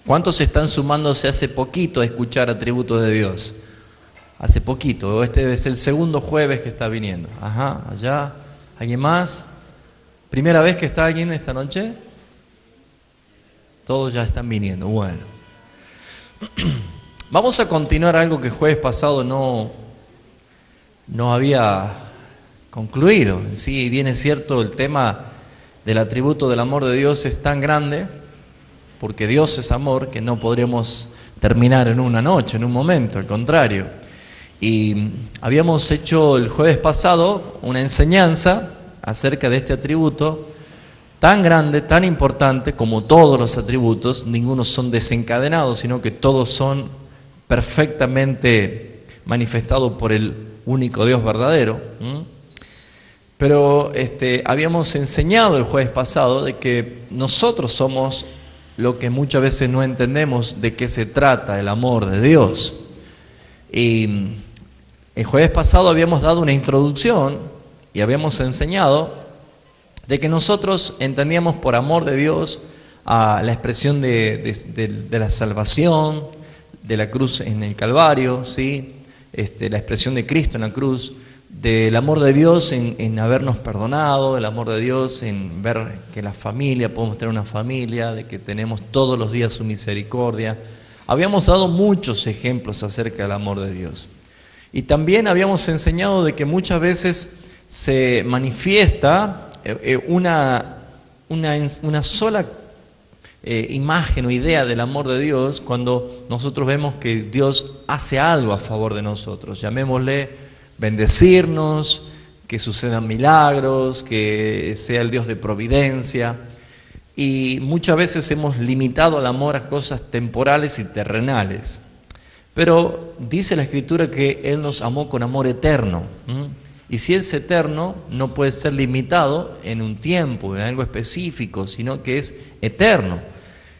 ¿Cuántos están sumándose hace poquito a escuchar atributos de Dios? Hace poquito, este es el segundo jueves que está viniendo. Ajá, allá. ¿Alguien más? ¿Primera vez que está alguien esta noche? Todos ya están viniendo, bueno. Vamos a continuar algo que el jueves pasado no había concluido. Sí, bien es cierto, el tema del atributo del amor de Dios es tan grande, porque Dios es amor, que no podríamos terminar en una noche, en un momento, al contrario. Y habíamos hecho el jueves pasado una enseñanza acerca de este atributo tan grande, tan importante, como todos los atributos. Ninguno son desencadenados, sino que todos son perfectamente manifestados por el único Dios verdadero. Pero habíamos enseñado el jueves pasado de que nosotros somos lo que muchas veces no entendemos de qué se trata el amor de Dios. Y el jueves pasado habíamos dado una introducción y habíamos enseñado de que nosotros entendíamos por amor de Dios a la expresión de la salvación, de la cruz en el Calvario, ¿sí? La expresión de Cristo en la cruz, del amor de Dios en habernos perdonado, del amor de Dios en ver que la familia, podemos tener una familia, de que tenemos todos los días su misericordia. Habíamos dado muchos ejemplos acerca del amor de Dios. Y también habíamos enseñado de que muchas veces se manifiesta una sola imagen o idea del amor de Dios cuando nosotros vemos que Dios hace algo a favor de nosotros. Llamémosle bendecirnos, que sucedan milagros, que sea el Dios de providencia. Y muchas veces hemos limitado el amor a cosas temporales y terrenales. Pero dice la Escritura que Él nos amó con amor eterno. Y si es eterno, no puede ser limitado en un tiempo, en algo específico, sino que es eterno.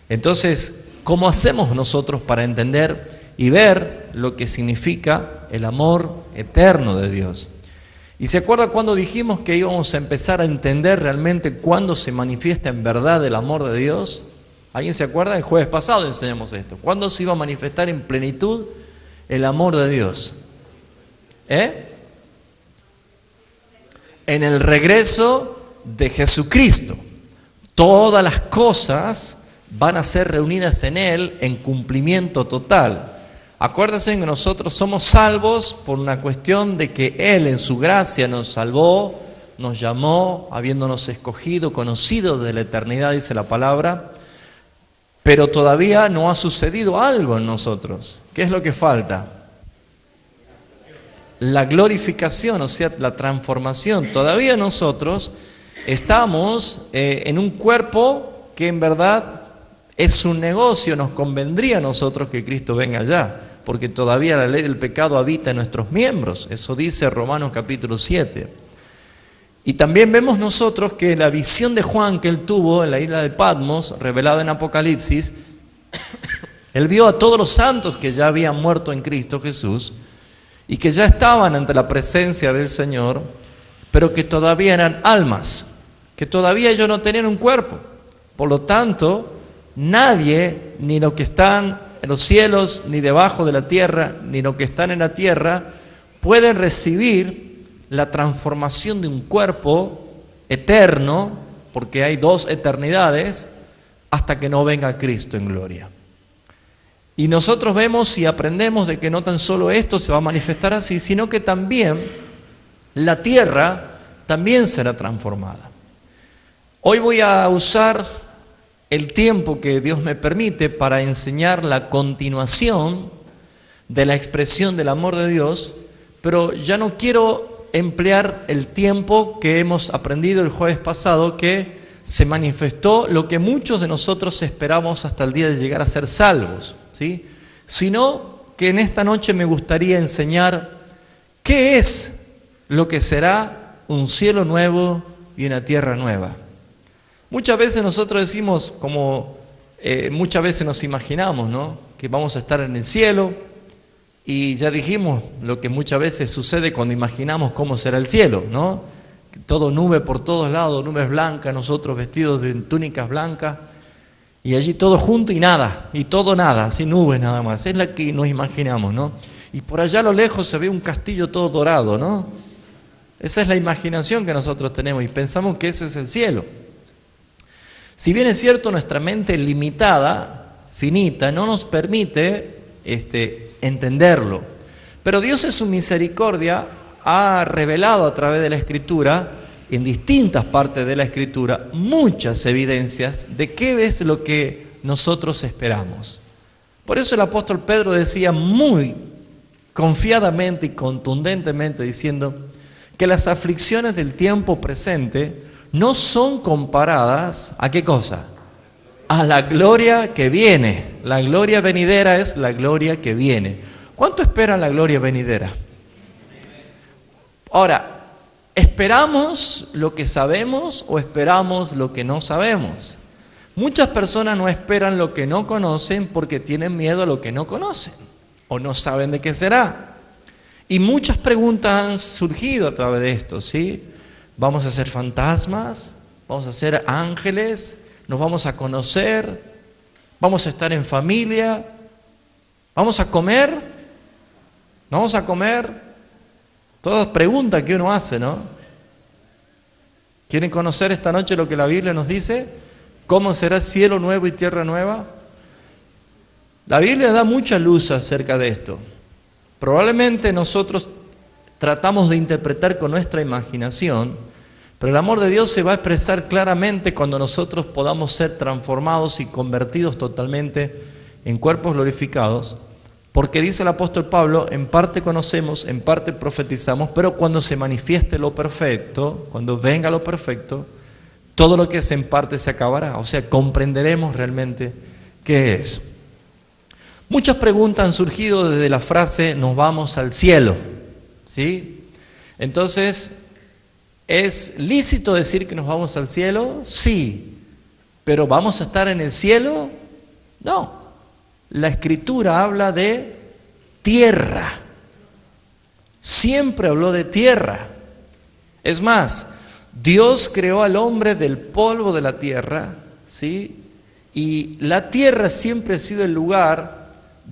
Entonces, ¿cómo hacemos nosotros para entender y ver lo que significa el amor eterno de Dios? ¿Y se acuerda cuando dijimos que íbamos a empezar a entender realmente cuándo se manifiesta en verdad el amor de Dios? ¿Alguien se acuerda? El jueves pasado enseñamos esto. ¿Cuándo se iba a manifestar en plenitud el amor de Dios? En el regreso de Jesucristo. Todas las cosas van a ser reunidas en Él en cumplimiento total. Acuérdense que nosotros somos salvos por una cuestión de que Él en su gracia nos salvó, nos llamó, habiéndonos escogido, conocido desde la eternidad, dice la palabra, pero todavía no ha sucedido algo en nosotros. ¿Qué es lo que falta? La glorificación, o sea, la transformación. Todavía nosotros estamos en un cuerpo que en verdad es un negocio. Nos convendría a nosotros que Cristo venga allá, porque todavía la ley del pecado habita en nuestros miembros. Eso dice Romanos capítulo 7. Y también vemos nosotros que la visión de Juan que él tuvo en la isla de Patmos, revelada en Apocalipsis, él vio a todos los santos que ya habían muerto en Cristo Jesús y que ya estaban ante la presencia del Señor, pero que todavía eran almas, que todavía ellos no tenían un cuerpo. Por lo tanto, nadie, ni los que están en los cielos, ni debajo de la tierra, ni los que están en la tierra, pueden recibir la transformación de un cuerpo eterno, porque hay dos eternidades, hasta que no venga Cristo en gloria. Y nosotros vemos y aprendemos de que no tan solo esto se va a manifestar así, sino que también la tierra también será transformada. Hoy voy a usar el tiempo que Dios me permite para enseñar la continuación de la expresión del amor de Dios, pero ya no quiero emplear el tiempo que hemos aprendido el jueves pasado, que se manifestó lo que muchos de nosotros esperamos hasta el día de llegar a ser salvos, ¿sí? Sino que en esta noche me gustaría enseñar qué es lo que será un cielo nuevo y una tierra nueva. Muchas veces nosotros decimos, muchas veces nos imaginamos, ¿no?, que vamos a estar en el cielo, y ya dijimos lo que muchas veces sucede cuando imaginamos cómo será el cielo, ¿no? Todo nube por todos lados, nubes blancas, nosotros vestidos de túnicas blancas, Y allí todo junto y nada, y todo nada, sin nubes nada más. Es la que nos imaginamos, ¿no? Y por allá a lo lejos se ve un castillo todo dorado, ¿no? Esa es la imaginación que nosotros tenemos y pensamos que ese es el cielo. Si bien es cierto, nuestra mente limitada, finita, no nos permite entenderlo. Pero Dios en su misericordia ha revelado a través de la Escritura, en distintas partes de la Escritura, muchas evidencias de qué es lo que nosotros esperamos. Por eso el apóstol Pedro decía muy confiadamente y contundentemente diciendo que las aflicciones del tiempo presente no son comparadas ¿a qué cosa? A la gloria que viene. La gloria venidera es la gloria que viene. ¿Cuánto espera la gloria venidera? Ahora, ¿esperamos lo que sabemos o esperamos lo que no sabemos? Muchas personas no esperan lo que no conocen porque tienen miedo a lo que no conocen o no saben de qué será. Y muchas preguntas han surgido a través de esto, ¿sí? ¿Vamos a ser fantasmas? ¿Vamos a ser ángeles? ¿Nos vamos a conocer? ¿Vamos a estar en familia? ¿Vamos a comer? ¿No vamos a comer? Todas preguntas que uno hace, ¿no? ¿Quieren conocer esta noche lo que la Biblia nos dice? ¿Cómo será cielo nuevo y tierra nueva? La Biblia da mucha luz acerca de esto. Probablemente nosotros tratamos de interpretar con nuestra imaginación, pero el amor de Dios se va a expresar claramente cuando nosotros podamos ser transformados y convertidos totalmente en cuerpos glorificados, porque dice el apóstol Pablo, en parte conocemos, en parte profetizamos, pero cuando se manifieste lo perfecto, cuando venga lo perfecto, todo lo que es en parte se acabará, o sea, comprenderemos realmente qué es. Muchas preguntas han surgido desde la frase, nos vamos al cielo, ¿sí? Entonces, ¿es lícito decir que nos vamos al cielo? Sí, pero ¿vamos a estar en el cielo? No. La Escritura habla de tierra. Siempre habló de tierra. Es más, Dios creó al hombre del polvo de la tierra, ¿sí? Y la tierra siempre ha sido el lugar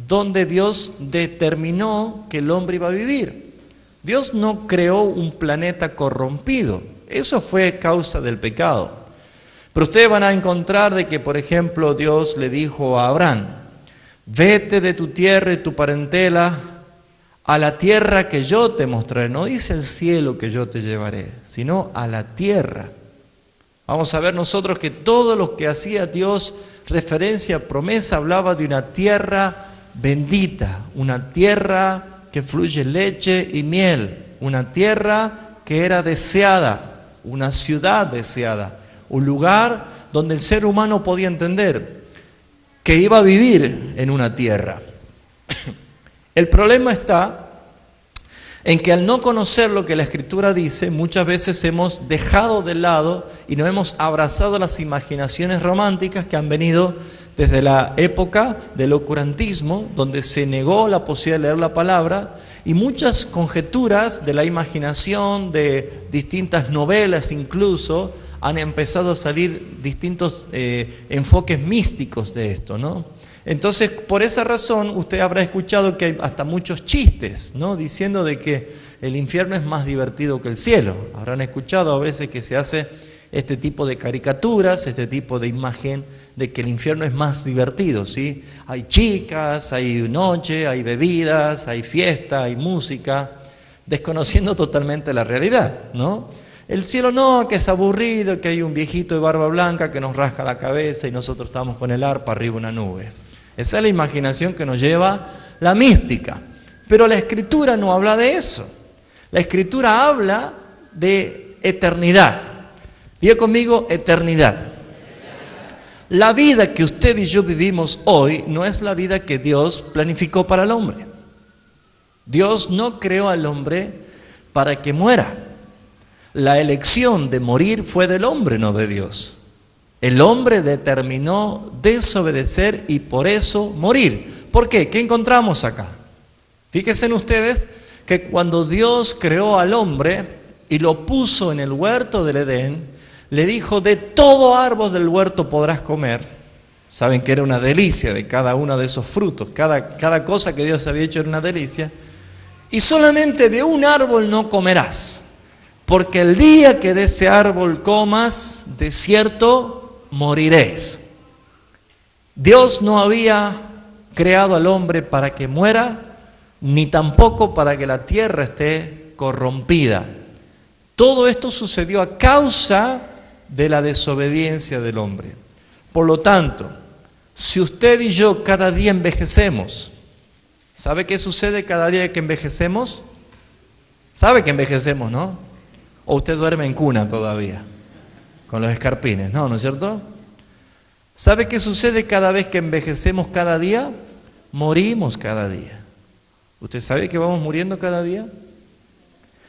donde Dios determinó que el hombre iba a vivir. Dios no creó un planeta corrompido. Eso fue causa del pecado. Pero ustedes van a encontrar de que, por ejemplo, Dios le dijo a Abraham, vete de tu tierra y tu parentela a la tierra que yo te mostraré. No dice el cielo que yo te llevaré, sino a la tierra. Vamos a ver nosotros que todo lo que hacía Dios referencia, promesa, hablaba de una tierra bendita, una tierra que fluye leche y miel, una tierra que era deseada, una ciudad deseada, un lugar donde el ser humano podía entender que iba a vivir en una tierra. El problema está en que al no conocer lo que la Escritura dice, muchas veces hemos dejado de lado y nos hemos abrazado las imaginaciones románticas que han venido desde la época del oscurantismo, donde se negó la posibilidad de leer la palabra, y muchas conjeturas de la imaginación, de distintas novelas incluso, han empezado a salir distintos enfoques místicos de esto, ¿no? Entonces, por esa razón, usted habrá escuchado que hay hasta muchos chistes, ¿no? Diciendo de que el infierno es más divertido que el cielo. Habrán escuchado a veces que se hace este tipo de caricaturas, este tipo de imagen de que el infierno es más divertido, ¿sí? Hay chicas, hay noche, hay bebidas, hay fiesta, hay música, desconociendo totalmente la realidad, ¿no? El cielo no, que es aburrido, que hay un viejito de barba blanca que nos rasca la cabeza y nosotros estamos con el arpa arriba de una nube. Esa es la imaginación que nos lleva la mística. Pero la Escritura no habla de eso. La Escritura habla de eternidad. Diga conmigo, eternidad. La vida que usted y yo vivimos hoy no es la vida que Dios planificó para el hombre. Dios no creó al hombre para que muera. La elección de morir fue del hombre, no de Dios. El hombre determinó desobedecer y por eso morir. ¿Por qué? ¿Qué encontramos acá? Fíjense en ustedes que cuando Dios creó al hombre y lo puso en el huerto del Edén, le dijo, de todo árbol del huerto podrás comer, Saben que era una delicia de cada uno de esos frutos. Cada cosa que Dios había hecho era una delicia. Y solamente de un árbol no comerás, porque el día que de ese árbol comas, de cierto moriréis. Dios no había creado al hombre para que muera, ni tampoco para que la tierra esté corrompida. Todo esto sucedió a causa de la desobediencia del hombre. Por lo tanto, si usted y yo cada día envejecemos, ¿sabe qué sucede cada día que envejecemos? ¿Sabe que envejecemos, no? ¿O usted duerme en cuna todavía? Con los escarpines, ¿no es cierto? ¿Sabe qué sucede cada vez que envejecemos cada día? Morimos cada día. ¿Usted sabe que vamos muriendo cada día?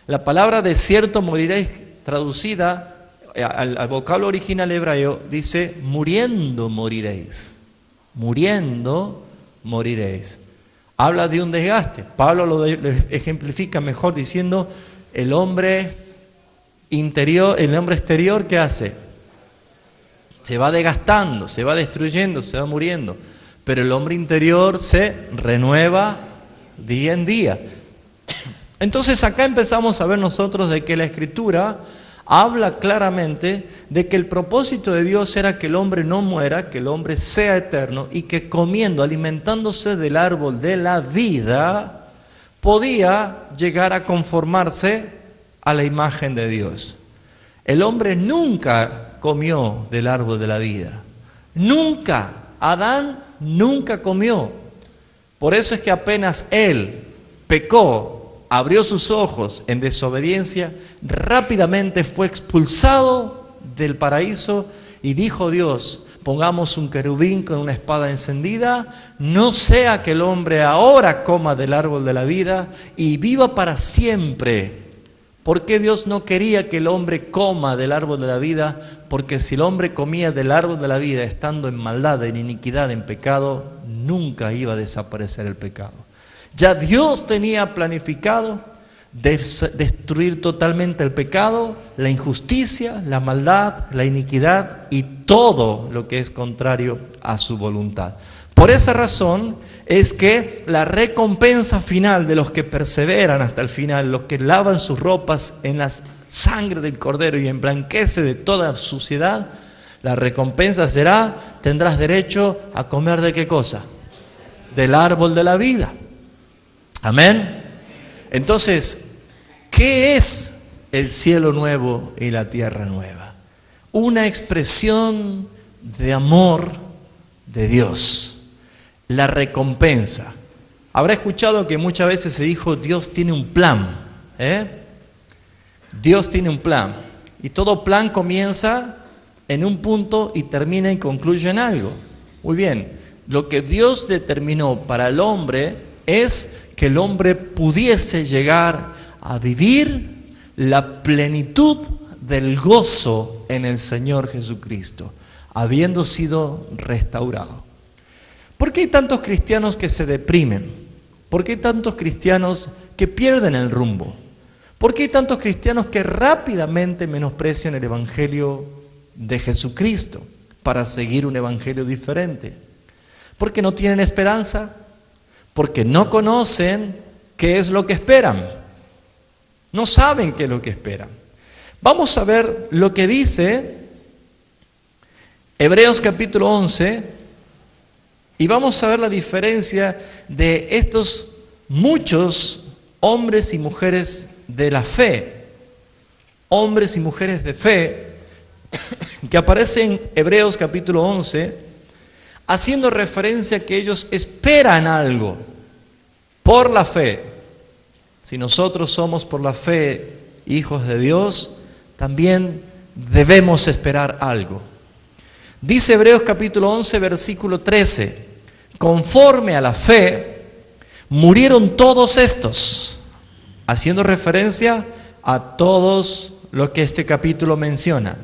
La palabra de cierto moriréis, traducida al vocablo original hebreo, dice muriendo moriréis. Muriendo moriréis. Habla de un desgaste. Pablo lo ejemplifica mejor diciendo el hombre interior, el hombre exterior, ¿qué hace? Se va desgastando, se va destruyendo, se va muriendo. Pero el hombre interior se renueva día en día. Entonces acá empezamos a ver nosotros de que la Escritura habla claramente de que el propósito de Dios era que el hombre no muera, que el hombre sea eterno y que comiendo, alimentándose del árbol de la vida, podía llegar a conformarse a la imagen de Dios. El hombre nunca comió del árbol de la vida. Nunca. Adán nunca comió. Por eso es que apenas él pecó, abrió sus ojos en desobediencia, rápidamente fue expulsado del paraíso y dijo Dios, pongamos un querubín con una espada encendida, no sea que el hombre ahora coma del árbol de la vida y viva para siempre. ¿Por qué Dios no quería que el hombre coma del árbol de la vida? Porque si el hombre comía del árbol de la vida estando en maldad, en iniquidad, en pecado, nunca iba a desaparecer el pecado. Ya Dios tenía planificado destruir totalmente el pecado, la injusticia, la maldad, la iniquidad y todo lo que es contrario a su voluntad. Por esa razón es que la recompensa final de los que perseveran hasta el final, los que lavan sus ropas en la sangre del Cordero y emblanquece de toda suciedad, la recompensa será, tendrás derecho a comer ¿de qué cosa? Del árbol de la vida. Amén. Entonces, ¿qué es el cielo nuevo y la tierra nueva? Una expresión de amor de Dios. La recompensa. Habrá escuchado que muchas veces se dijo Dios tiene un plan. Dios tiene un plan. Y todo plan comienza en un punto y termina y concluye en algo. Muy bien. Lo que Dios determinó para el hombre es que el hombre pudiese llegar a vivir la plenitud del gozo en el Señor Jesucristo, habiendo sido restaurado. ¿Por qué hay tantos cristianos que se deprimen? ¿Por qué hay tantos cristianos que pierden el rumbo? ¿Por qué hay tantos cristianos que rápidamente menosprecian el Evangelio de Jesucristo para seguir un Evangelio diferente? Porque no tienen esperanza, porque no conocen qué es lo que esperan. No saben qué es lo que esperan. Vamos a ver lo que dice Hebreos capítulo 11 y vamos a ver la diferencia de estos muchos hombres y mujeres de la fe, hombres y mujeres de fe, que aparecen en Hebreos capítulo 11, haciendo referencia a que ellos esperan algo por la fe. Si nosotros somos por la fe hijos de Dios, también debemos esperar algo. Dice Hebreos capítulo 11, versículo 13, conforme a la fe, murieron todos estos, haciendo referencia a todos los que este capítulo menciona,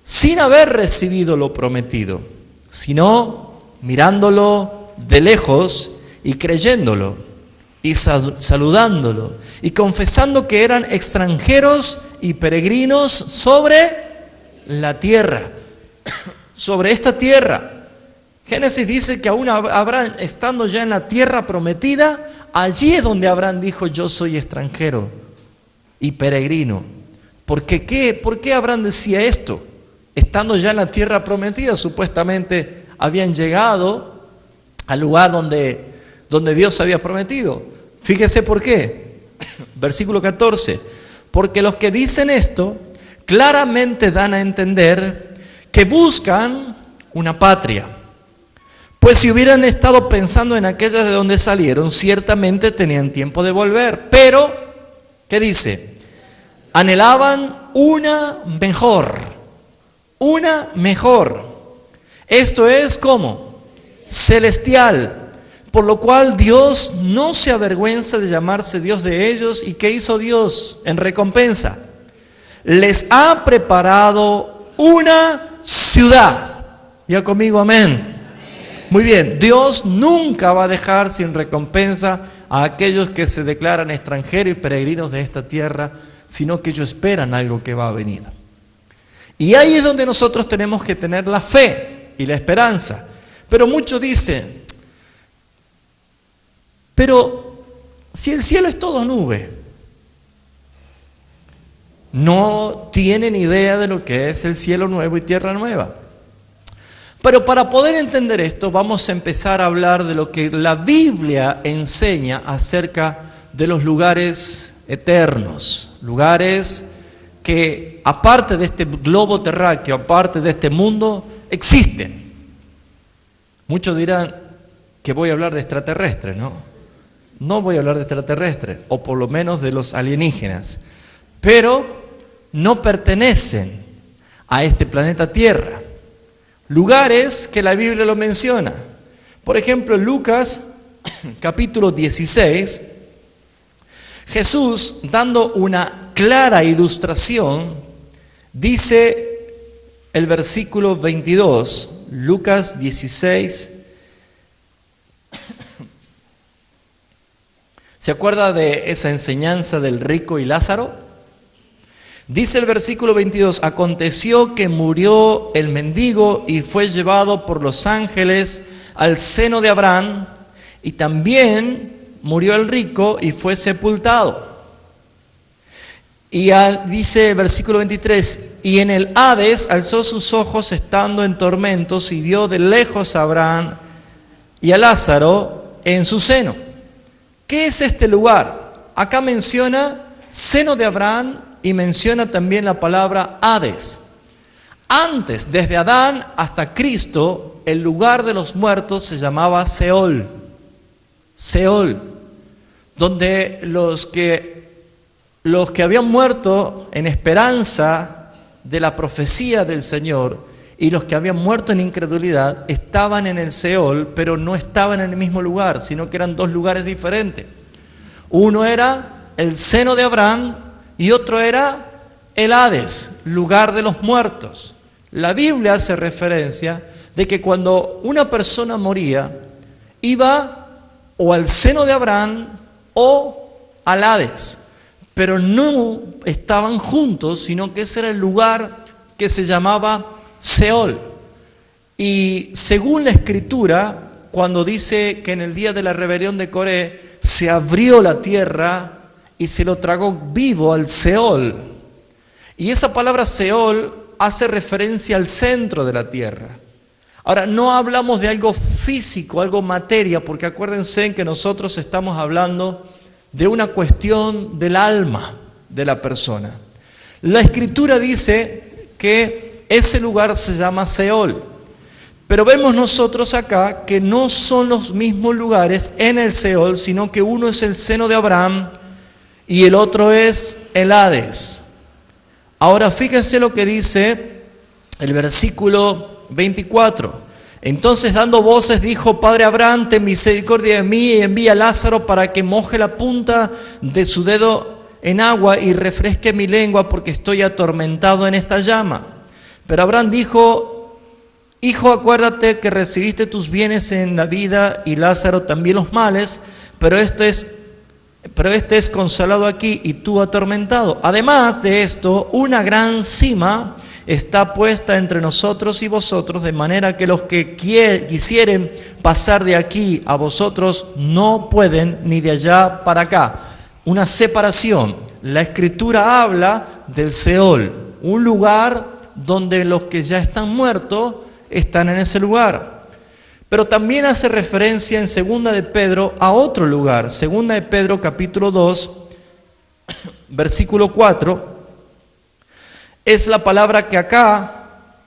sin haber recibido lo prometido, sino mirándolo de lejos y creyéndolo y saludándolo y confesando que eran extranjeros y peregrinos sobre la tierra, sobre esta tierra. Génesis dice que aún Abraham, estando ya en la tierra prometida, allí es donde Abraham dijo: yo soy extranjero y peregrino. ¿Por qué Abraham decía esto? Estando ya en la tierra prometida, supuestamente habían llegado al lugar donde Dios había prometido. Fíjese por qué. Versículo 14. Porque los que dicen esto claramente dan a entender que buscan una patria. Pues si hubieran estado pensando en aquellas de donde salieron, ciertamente tenían tiempo de volver. Pero, ¿qué dice? Anhelaban una mejor. Una mejor. Esto es ¿cómo? Celestial. Por lo cual Dios no se avergüenza de llamarse Dios de ellos. ¿Y qué hizo Dios en recompensa? Les ha preparado una ciudad. Ya conmigo, amén. Muy bien, Dios nunca va a dejar sin recompensa a aquellos que se declaran extranjeros y peregrinos de esta tierra, sino que ellos esperan algo que va a venir. Y ahí es donde nosotros tenemos que tener la fe y la esperanza. Pero muchos dicen: pero si el cielo es todo nube, no tienen idea de lo que es el cielo nuevo y tierra nueva. Pero para poder entender esto, vamos a empezar a hablar de lo que la Biblia enseña acerca de los lugares eternos, lugares que aparte de este globo terráqueo, aparte de este mundo, existen. Muchos dirán que voy a hablar de extraterrestres, ¿no? No voy a hablar de extraterrestres, o por lo menos de los alienígenas, pero no pertenecen a este planeta Tierra. Lugares que la Biblia lo menciona. Por ejemplo, en Lucas capítulo 16, Jesús, dando una clara ilustración, dice el versículo 22, Lucas 16. ¿Se acuerda de esa enseñanza del rico y Lázaro? Dice el versículo 22, aconteció que murió el mendigo y fue llevado por los ángeles al seno de Abraham, y también murió el rico y fue sepultado. Y dice el versículo 23, y en el Hades alzó sus ojos estando en tormentos y vio de lejos a Abraham y a Lázaro en su seno. ¿Qué es este lugar? Acá menciona seno de Abraham y menciona también la palabra Hades. Antes, desde Adán hasta Cristo, el lugar de los muertos se llamaba Seol. Seol, donde los que habían muerto en esperanza de la profecía del Señor y los que habían muerto en incredulidad estaban en el Seol, pero no estaban en el mismo lugar, sino que eran dos lugares diferentes. Uno era el seno de Abraham y otro era el Hades, lugar de los muertos. La Biblia hace referencia de que cuando una persona moría, iba o al seno de Abraham o al Hades, pero no estaban juntos, sino que ese era el lugar que se llamaba Seol. Y según la Escritura, cuando dice que en el día de la rebelión de Coré se abrió la tierra y se lo tragó vivo al Seol. Y esa palabra Seol hace referencia al centro de la tierra. Ahora, no hablamos de algo físico, algo materia, porque acuérdense que nosotros estamos hablando de una cuestión del alma de la persona. La Escritura dice que ese lugar se llama Seol, pero vemos nosotros acá que no son los mismos lugares en el Seol, sino que uno es el seno de Abraham y el otro es el Hades. Ahora fíjense lo que dice el versículo 24. Entonces dando voces dijo: Padre Abraham, ten misericordia de mí y envía a Lázaro para que moje la punta de su dedo en agua y refresque mi lengua, porque estoy atormentado en esta llama. Pero Abraham dijo: Hijo, acuérdate que recibiste tus bienes en la vida y Lázaro también los males, pero este es consolado aquí y tú atormentado. Además de esto, una gran cima está puesta entre nosotros y vosotros, de manera que los que quisieren pasar de aquí a vosotros no pueden, ni de allá para acá. Una separación. La Escritura habla del Seol, un lugar donde los que ya están muertos están en ese lugar. Pero también hace referencia en 2 de Pedro a otro lugar. 2 de Pedro capítulo 2, versículo 4, es la palabra que acá,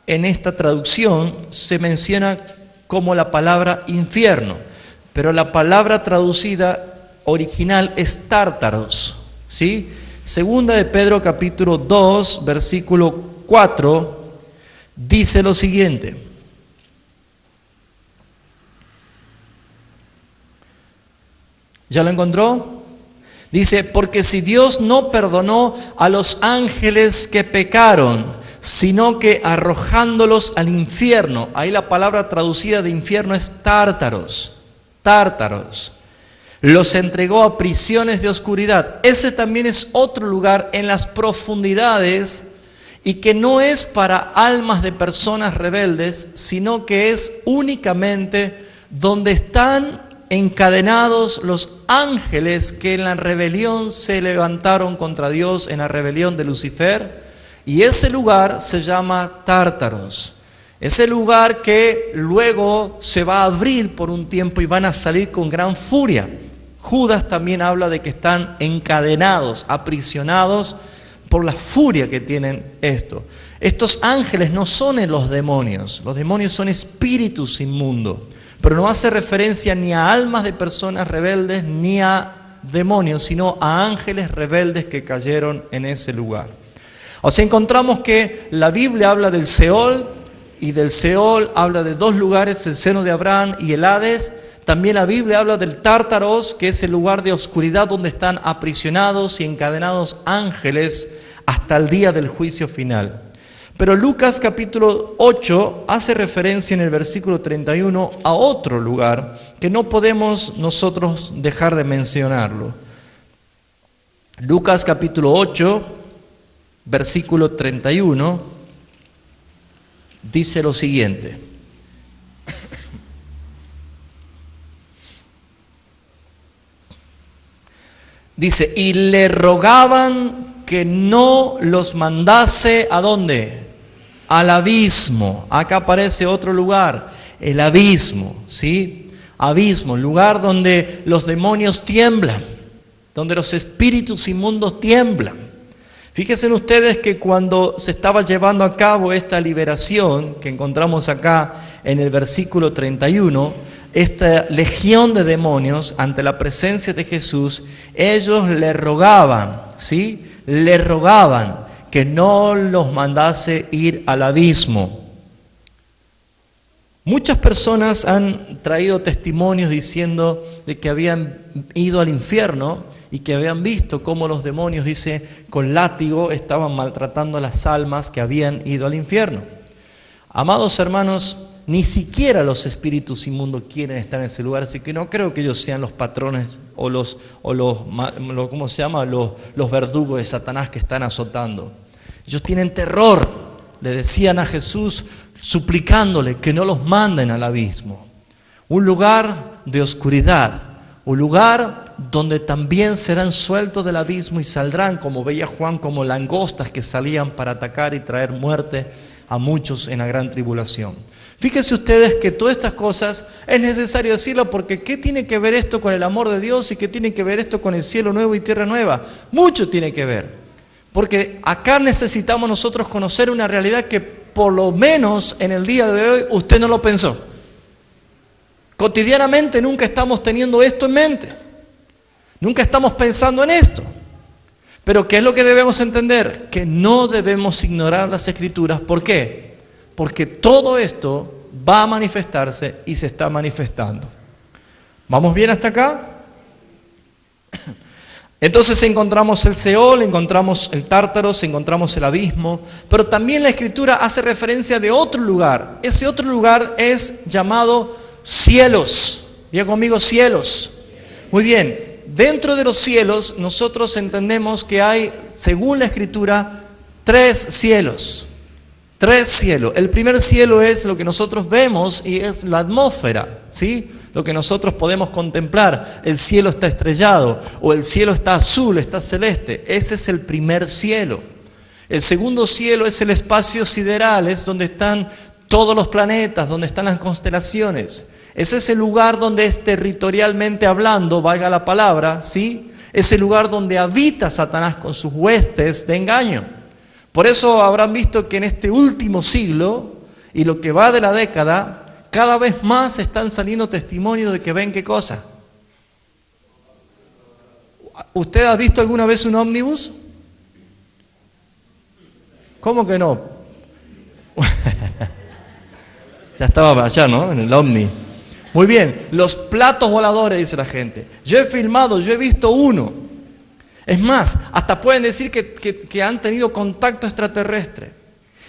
en esta traducción, se menciona como la palabra infierno. Pero la palabra traducida original es tártaros, ¿sí? 2 de Pedro capítulo 2, versículo 4, dice lo siguiente. ¿Ya lo encontró? Dice, porque si Dios no perdonó a los ángeles que pecaron, sino que arrojándolos al infierno, ahí la palabra traducida de infierno es tártaros, tártaros, los entregó a prisiones de oscuridad. Ese también es otro lugar en las profundidades y que no es para almas de personas rebeldes, sino que es únicamente donde están encadenados los ángeles que en la rebelión se levantaron contra Dios, en la rebelión de Lucifer, y ese lugar se llama Tártaros. Ese lugar que luego se va a abrir por un tiempo y van a salir con gran furia. Judas también habla de que están encadenados, aprisionados por la furia que tienen esto. Estos ángeles no son los demonios son espíritus inmundos. Pero no hace referencia ni a almas de personas rebeldes ni a demonios, sino a ángeles rebeldes que cayeron en ese lugar. O sea, encontramos que la Biblia habla del Seol, y del Seol habla de dos lugares, el seno de Abraham y el Hades. También la Biblia habla del Tártaros, que es el lugar de oscuridad donde están aprisionados y encadenados ángeles hasta el día del juicio final. Pero Lucas capítulo 8 hace referencia en el versículo 31 a otro lugar que no podemos nosotros dejar de mencionarlo. Lucas capítulo 8, versículo 31, dice lo siguiente. Dice, y le rogaban que no los mandase, ¿a dónde? Al abismo. Acá aparece otro lugar, el abismo, ¿sí? Abismo, lugar donde los demonios tiemblan, donde los espíritus inmundos tiemblan. Fíjense ustedes que cuando se estaba llevando a cabo esta liberación que encontramos acá en el versículo 31, esta legión de demonios ante la presencia de Jesús, ellos le rogaban, ¿sí? Le rogaban que no los mandase ir al abismo. Muchas personas han traído testimonios diciendo de que habían ido al infierno y que habían visto cómo los demonios, dice, con látigo estaban maltratando a las almas que habían ido al infierno. Amados hermanos, ni siquiera los espíritus inmundos quieren estar en ese lugar, así que no creo que ellos sean los patrones o los ¿cómo se llama? Los verdugos de Satanás que están azotando. Ellos tienen terror, le decían a Jesús suplicándole que no los manden al abismo. Un lugar de oscuridad, un lugar donde también serán sueltos del abismo y saldrán, como veía Juan, como langostas que salían para atacar y traer muerte a muchos en la gran tribulación. Fíjense ustedes que todas estas cosas es necesario decirlo porque ¿qué tiene que ver esto con el amor de Dios y qué tiene que ver esto con el cielo nuevo y tierra nueva? Mucho tiene que ver, porque acá necesitamos nosotros conocer una realidad que por lo menos en el día de hoy usted no lo pensó. Cotidianamente nunca estamos teniendo esto en mente, nunca estamos pensando en esto. Pero ¿qué es lo que debemos entender? Que no debemos ignorar las Escrituras. ¿Por qué? Porque todo esto va a manifestarse y se está manifestando. ¿Vamos bien hasta acá? Entonces encontramos el Seol, encontramos el Tártaros, encontramos el abismo, pero también la Escritura hace referencia de otro lugar. Ese otro lugar es llamado cielos. Diga conmigo, cielos. Muy bien, dentro de los cielos nosotros entendemos que hay, según la Escritura, 3 cielos. Tres cielos. El primer cielo es lo que nosotros vemos y es la atmósfera, ¿sí? Lo que nosotros podemos contemplar. El cielo está estrellado o el cielo está azul, está celeste. Ese es el primer cielo. El segundo cielo es el espacio sideral, es donde están todos los planetas, donde están las constelaciones. Ese es el lugar donde es territorialmente hablando, valga la palabra, ¿sí? Es el lugar donde habita Satanás con sus huestes de engaño. Por eso habrán visto que en este último siglo y lo que va de la década, cada vez más están saliendo testimonios de que ven qué cosa. ¿Usted ha visto alguna vez un ómnibus? ¿Cómo que no? Ya estaba allá, ¿no? En el Omni. Muy bien, los platos voladores, dice la gente. Yo he filmado, yo he visto uno. Es más, hasta pueden decir que han tenido contacto extraterrestre.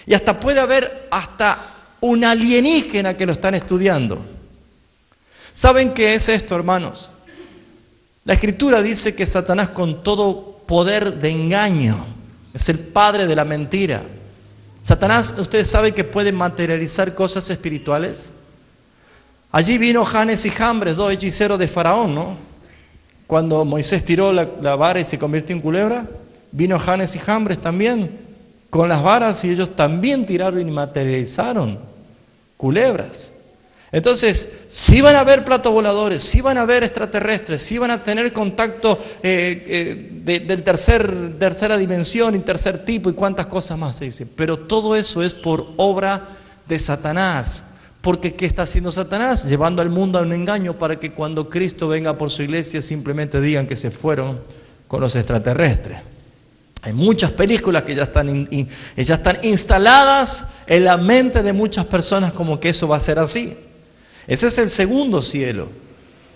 Y hasta puede haber hasta un alienígena que lo están estudiando. ¿Saben qué es esto, hermanos? La Escritura dice que Satanás con todo poder de engaño es el padre de la mentira. Satanás, ustedes saben que puede materializar cosas espirituales. Allí vino Janes y Jambres, dos hechiceros de Faraón, ¿no? Cuando Moisés tiró la vara y se convirtió en culebra, vino Janes y Jambres también con las varas y ellos también tiraron y materializaron culebras. Entonces, sí van a haber platos voladores, sí van a haber extraterrestres, sí van a tener contacto del tercera dimensión y tercer tipo y cuántas cosas más se dicen. Pero todo eso es por obra de Satanás. Porque ¿qué está haciendo Satanás? Llevando al mundo a un engaño para que cuando Cristo venga por su iglesia simplemente digan que se fueron con los extraterrestres. Hay muchas películas que ya están instaladas en la mente de muchas personas como que eso va a ser así. Ese es el segundo cielo.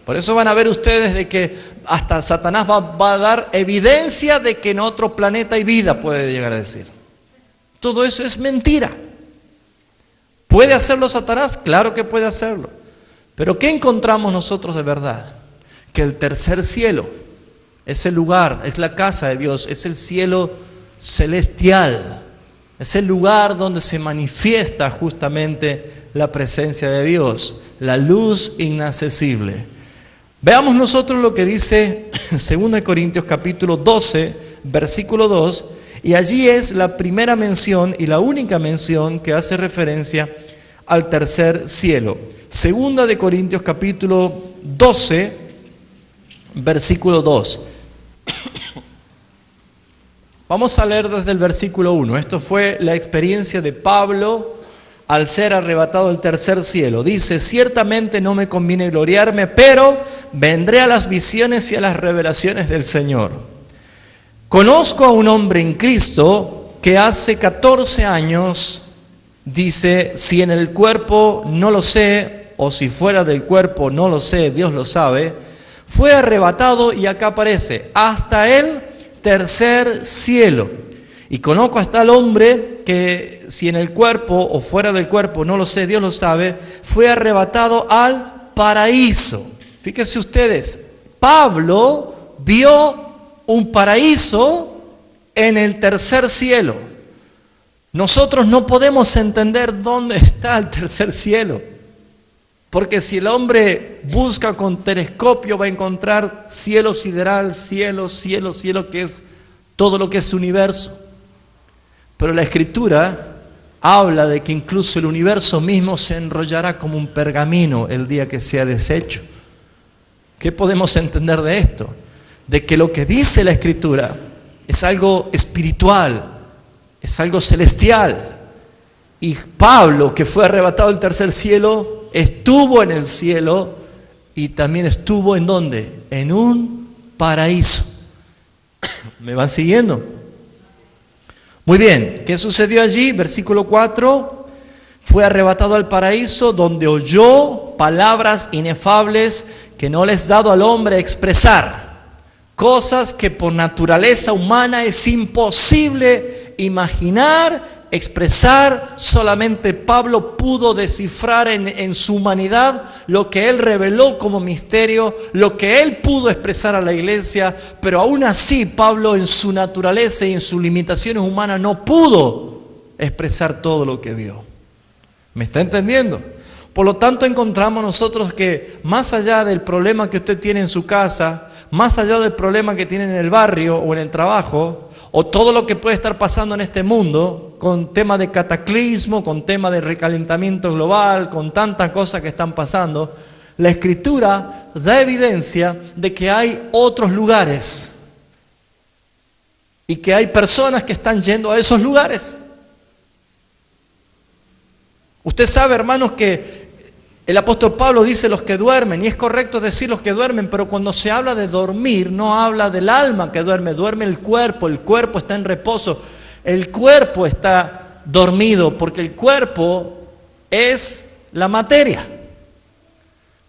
Por eso van a ver ustedes de que hasta Satanás va a dar evidencia de que en otro planeta hay vida, puede llegar a decir. Todo eso es mentira. ¿Puede hacerlo Satanás? Claro que puede hacerlo. Pero ¿qué encontramos nosotros de verdad? Que el tercer cielo es el lugar, es la casa de Dios, es el cielo celestial. Es el lugar donde se manifiesta justamente la presencia de Dios, la luz inaccesible. Veamos nosotros lo que dice 2 Corintios capítulo 12, versículo 2, y allí es la primera mención y la única mención que hace referencia al tercer cielo. 2 Corintios capítulo 12, versículo 2. Vamos a leer desde el versículo 1. Esto fue la experiencia de Pablo al ser arrebatado del tercer cielo. Dice: ciertamente no me conviene gloriarme, pero vendré a las visiones y a las revelaciones del Señor. Conozco a un hombre en Cristo que hace 14 años, dice, si en el cuerpo no lo sé, o si fuera del cuerpo no lo sé, Dios lo sabe, fue arrebatado, y acá aparece, hasta el tercer cielo. Y conozco hasta el hombre que si en el cuerpo o fuera del cuerpo no lo sé, Dios lo sabe, fue arrebatado al paraíso. Fíjense ustedes, Pablo vio un paraíso en el tercer cielo. Nosotros no podemos entender dónde está el tercer cielo, porque si el hombre busca con telescopio va a encontrar cielo sideral, cielo, cielo, cielo, que es todo lo que es universo. Pero la Escritura habla de que incluso el universo mismo se enrollará como un pergamino el día que sea deshecho. ¿Qué podemos entender de esto? De que lo que dice la Escritura es algo espiritual, es algo celestial. Y Pablo, que fue arrebatado al tercer cielo, estuvo en el cielo y también estuvo ¿en dónde? En un paraíso. ¿Me van siguiendo? Muy bien, ¿qué sucedió allí? Versículo 4, fue arrebatado al paraíso donde oyó palabras inefables que no les es dado al hombre expresar, cosas que por naturaleza humana es imposible imaginar, expresar. Solamente Pablo pudo descifrar en su humanidad lo que él reveló como misterio, lo que él pudo expresar a la iglesia, pero aún así Pablo en su naturaleza y en sus limitaciones humanas no pudo expresar todo lo que vio. ¿Me está entendiendo? Por lo tanto, encontramos nosotros que más allá del problema que usted tiene en su casa, más allá del problema que tiene en el barrio o en el trabajo, o todo lo que puede estar pasando en este mundo, con tema de cataclismo, con tema de recalentamiento global, con tantas cosas que están pasando, la Escritura da evidencia de que hay otros lugares y que hay personas que están yendo a esos lugares. Usted sabe, hermanos, que el apóstol Pablo dice los que duermen, y es correcto decir los que duermen, pero cuando se habla de dormir, no habla del alma que duerme, duerme el cuerpo está en reposo, el cuerpo está dormido, porque el cuerpo es la materia.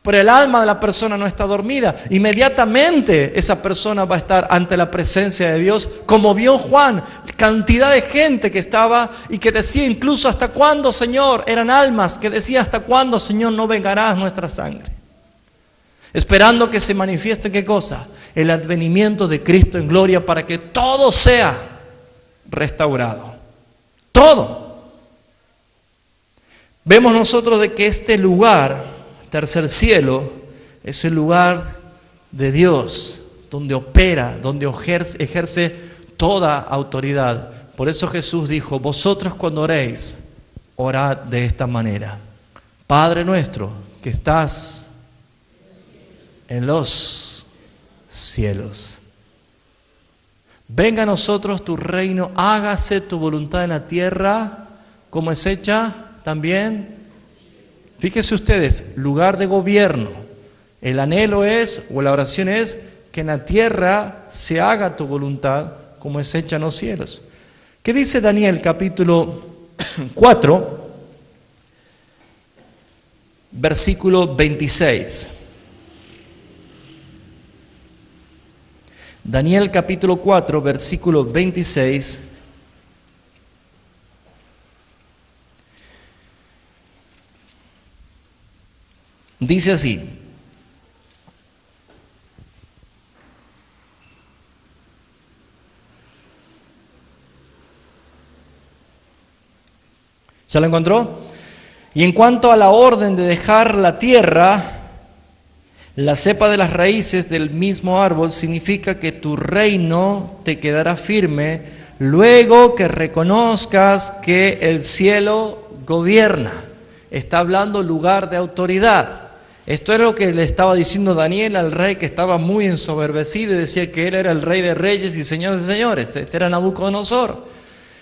Pero el alma de la persona no está dormida. Inmediatamente esa persona va a estar ante la presencia de Dios, como vio Juan, cantidad de gente que estaba y que decía incluso ¿hasta cuándo, Señor? Eran almas que decía ¿hasta cuándo, Señor, no vengarás nuestra sangre? Esperando que se manifieste ¿qué cosa? El advenimiento de Cristo en gloria para que todo sea restaurado. Todo. Vemos nosotros de que este lugar, tercer cielo, es el lugar de Dios, donde opera, donde ejerce toda autoridad. Por eso Jesús dijo, vosotros cuando oréis, orad de esta manera. Padre nuestro, que estás en los cielos. Venga a nosotros tu reino, hágase tu voluntad en la tierra, como es hecha también. Fíjense ustedes, lugar de gobierno. El anhelo es, o la oración es, que en la tierra se haga tu voluntad como es hecha en los cielos. ¿Qué dice Daniel capítulo 4, versículo 26? Daniel capítulo 4, versículo 26. Dice así: ¿se lo encontró? Y en cuanto a la orden de dejar la tierra, la cepa de las raíces del mismo árbol significa que tu reino te quedará firme luego que reconozcas que el cielo gobierna. Está hablando lugar de autoridad. Esto es lo que le estaba diciendo Daniel al rey, que estaba muy ensoberbecido y decía que él era el rey de reyes y señor de señores. Este era Nabucodonosor.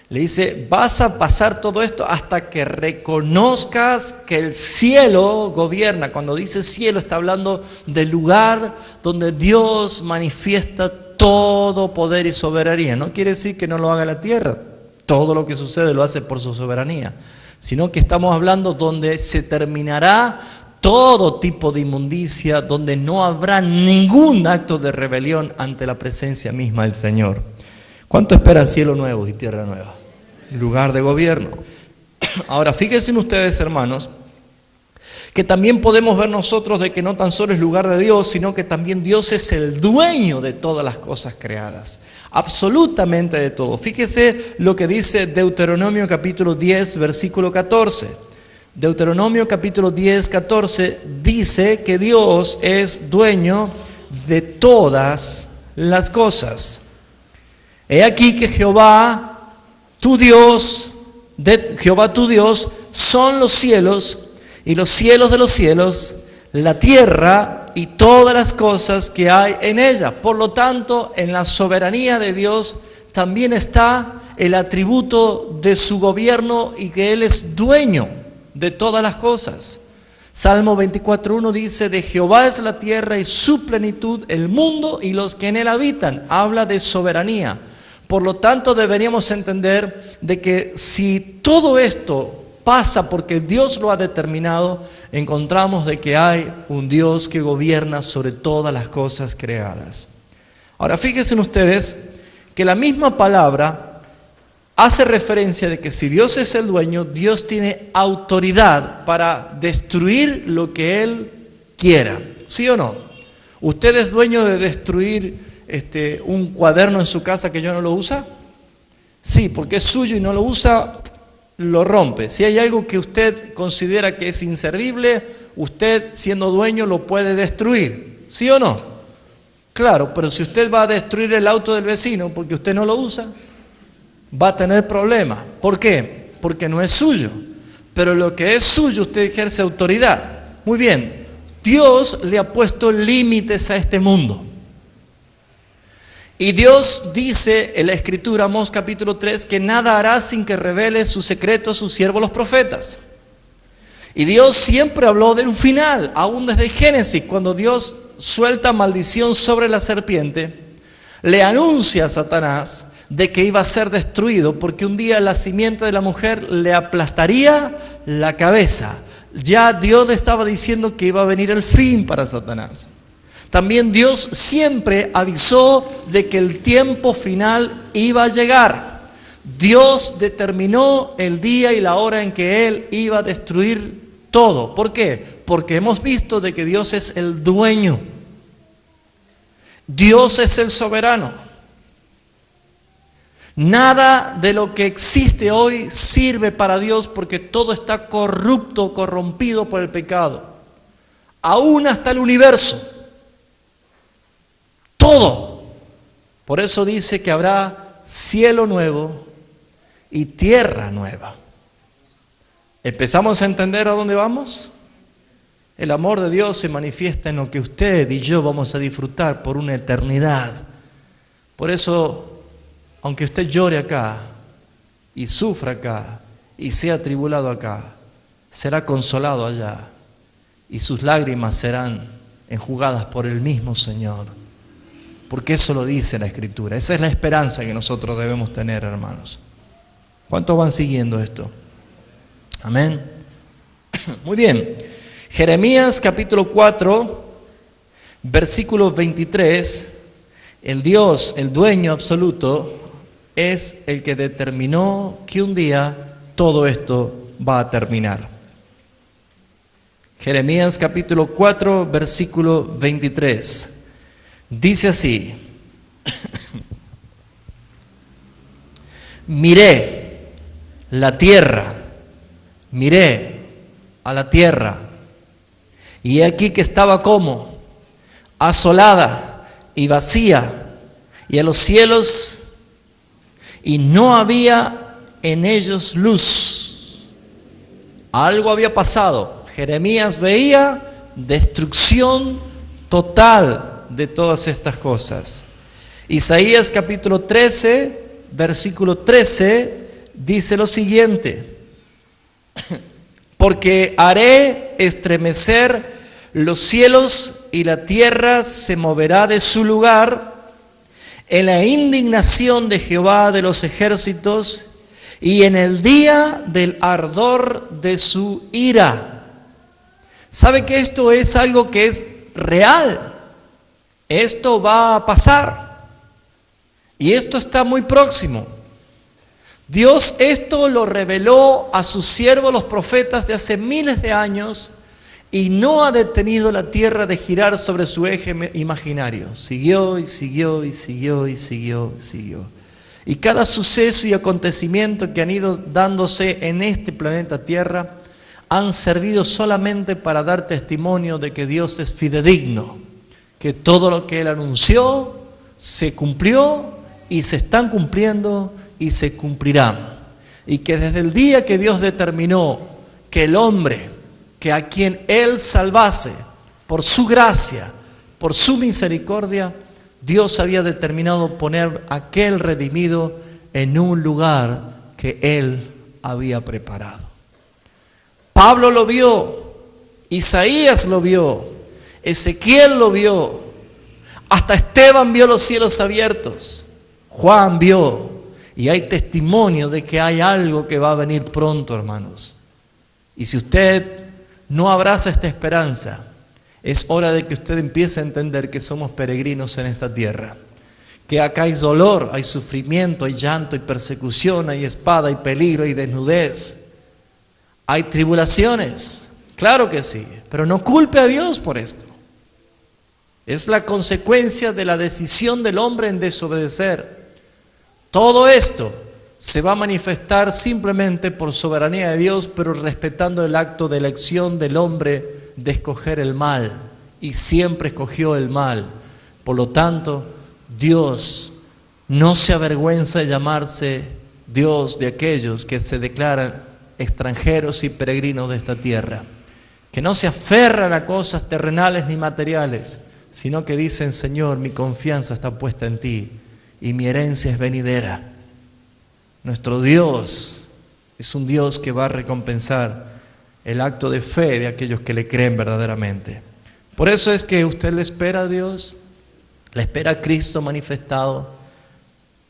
Le dice, vas a pasar todo esto hasta que reconozcas que el cielo gobierna. Cuando dice cielo está hablando del lugar donde Dios manifiesta todo poder y soberanía. No quiere decir que no lo haga la tierra. Todo lo que sucede lo hace por su soberanía. Sino que estamos hablando donde se terminará todo tipo de inmundicia, donde no habrá ningún acto de rebelión ante la presencia misma del Señor. ¿Cuánto espera cielo nuevo y tierra nueva? Lugar de gobierno. Ahora, fíjense ustedes, hermanos, que también podemos ver nosotros de que no tan solo es lugar de Dios, sino que también Dios es el dueño de todas las cosas creadas. Absolutamente de todo. Fíjese lo que dice Deuteronomio capítulo 10, versículo 14. Deuteronomio capítulo 10, 14 dice que Dios es dueño de todas las cosas. He aquí que Jehová tu Dios son los cielos y los cielos de los cielos, la tierra y todas las cosas que hay en ella. Por lo tanto, en la soberanía de Dios también está el atributo de su gobierno y que Él es dueño de todas las cosas. Salmo 24:1 dice, de Jehová es la tierra y su plenitud, el mundo y los que en él habitan. Habla de soberanía. Por lo tanto, deberíamos entender de que si todo esto pasa porque Dios lo ha determinado, encontramos de que hay un Dios que gobierna sobre todas las cosas creadas. Ahora, fíjense ustedes que la misma palabra hace referencia de que si Dios es el dueño, Dios tiene autoridad para destruir lo que Él quiera. ¿Sí o no? ¿Usted es dueño de destruir un cuaderno en su casa que yo no lo usa? Sí, porque es suyo y no lo usa, lo rompe. Si hay algo que usted considera que es inservible, usted siendo dueño lo puede destruir, ¿sí o no? Claro, pero si usted va a destruir el auto del vecino porque usted no lo usa, va a tener problemas. ¿Por qué? Porque no es suyo. Pero lo que es suyo, usted ejerce autoridad. Muy bien, Dios le ha puesto límites a este mundo. Y Dios dice en la Escritura, Amós capítulo 3, que nada hará sin que revele su secreto a sus siervos los profetas. Y Dios siempre habló de un final, aún desde Génesis, cuando Dios suelta maldición sobre la serpiente, le anuncia a Satanás de que iba a ser destruido porque un día la simiente de la mujer le aplastaría la cabeza. Ya Dios le estaba diciendo que iba a venir el fin para Satanás. También Dios siempre avisó de que el tiempo final iba a llegar. Dios determinó el día y la hora en que Él iba a destruir todo. ¿Por qué? Porque hemos visto de que Dios es el dueño. Dios es el soberano. Nada de lo que existe hoy sirve para Dios porque todo está corrupto, corrompido por el pecado. Aún hasta el universo. Todo. Por eso dice que habrá cielo nuevo y tierra nueva. ¿Empezamos a entender a dónde vamos? El amor de Dios se manifiesta en lo que usted y yo vamos a disfrutar por una eternidad. Por eso, aunque usted llore acá y sufra acá y sea atribulado acá, será consolado allá y sus lágrimas serán enjugadas por el mismo Señor. Porque eso lo dice la Escritura. Esa es la esperanza que nosotros debemos tener, hermanos. ¿Cuántos van siguiendo esto? Amén. Muy bien. Jeremías capítulo 4, versículo 23. El Dios, el dueño absoluto, es el que determinó que un día todo esto va a terminar. Jeremías capítulo 4, versículo 23. Dice así: miré la tierra, miré a la tierra, y he aquí que estaba como asolada y vacía, y a los cielos, y no había en ellos luz. Algo había pasado. Jeremías veía destrucción total de todas estas cosas. Isaías capítulo 13, versículo 13, dice lo siguiente: porque haré estremecer los cielos y la tierra se moverá de su lugar en la indignación de Jehová de los ejércitos y en el día del ardor de su ira. ¿Sabe que esto es algo que es real? Esto va a pasar. Y esto está muy próximo. Dios esto lo reveló a sus siervos los profetas de hace miles de años y no ha detenido la tierra de girar sobre su eje imaginario. Siguió y siguió y siguió y siguió y siguió. Y cada suceso y acontecimiento que han ido dándose en este planeta Tierra han servido solamente para dar testimonio de que Dios es fidedigno, que todo lo que Él anunció se cumplió y se están cumpliendo y se cumplirán. Y que desde el día que Dios determinó que el hombre, que a quien Él salvase por su gracia, por su misericordia, Dios había determinado poner a aquel redimido en un lugar que Él había preparado. Pablo lo vio, Isaías lo vio, Ezequiel lo vio, hasta Esteban vio los cielos abiertos, Juan vio, y hay testimonio de que hay algo que va a venir pronto, hermanos. Y si usted no abraza esta esperanza, es hora de que usted empiece a entender que somos peregrinos en esta tierra, que acá hay dolor, hay sufrimiento, hay llanto, hay persecución, hay espada, hay peligro, hay desnudez, hay tribulaciones, claro que sí, pero no culpe a Dios por esto. Es la consecuencia de la decisión del hombre en desobedecer. Todo esto se va a manifestar simplemente por soberanía de Dios, pero respetando el acto de elección del hombre de escoger el mal, y siempre escogió el mal. Por lo tanto, Dios no se avergüenza de llamarse Dios de aquellos que se declaran extranjeros y peregrinos de esta tierra, que no se aferran a cosas terrenales ni materiales, sino que dicen: Señor, mi confianza está puesta en ti y mi herencia es venidera. Nuestro Dios es un Dios que va a recompensar el acto de fe de aquellos que le creen verdaderamente. Por eso es que usted le espera a Dios, le espera a Cristo manifestado,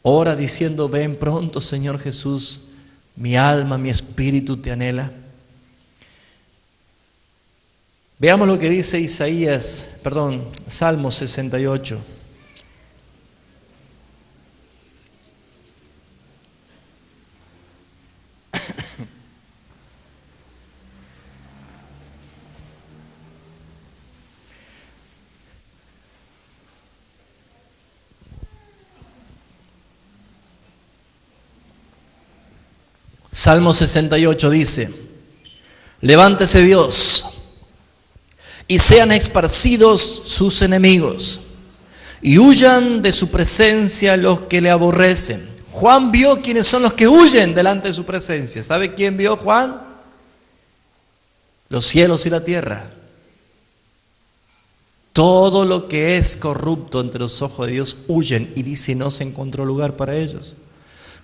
ora diciendo: ven pronto, Señor Jesús, mi alma, mi espíritu te anhela. Veamos lo que dice Salmo 68. Salmo 68 dice: levántese Dios y sean esparcidos sus enemigos y huyan de su presencia los que le aborrecen. Juan vio quiénes son los que huyen delante de su presencia. ¿Sabe quién vio Juan? Los cielos y la tierra. Todo lo que es corrupto ante los ojos de Dios huyen, y dice: no se encontró lugar para ellos.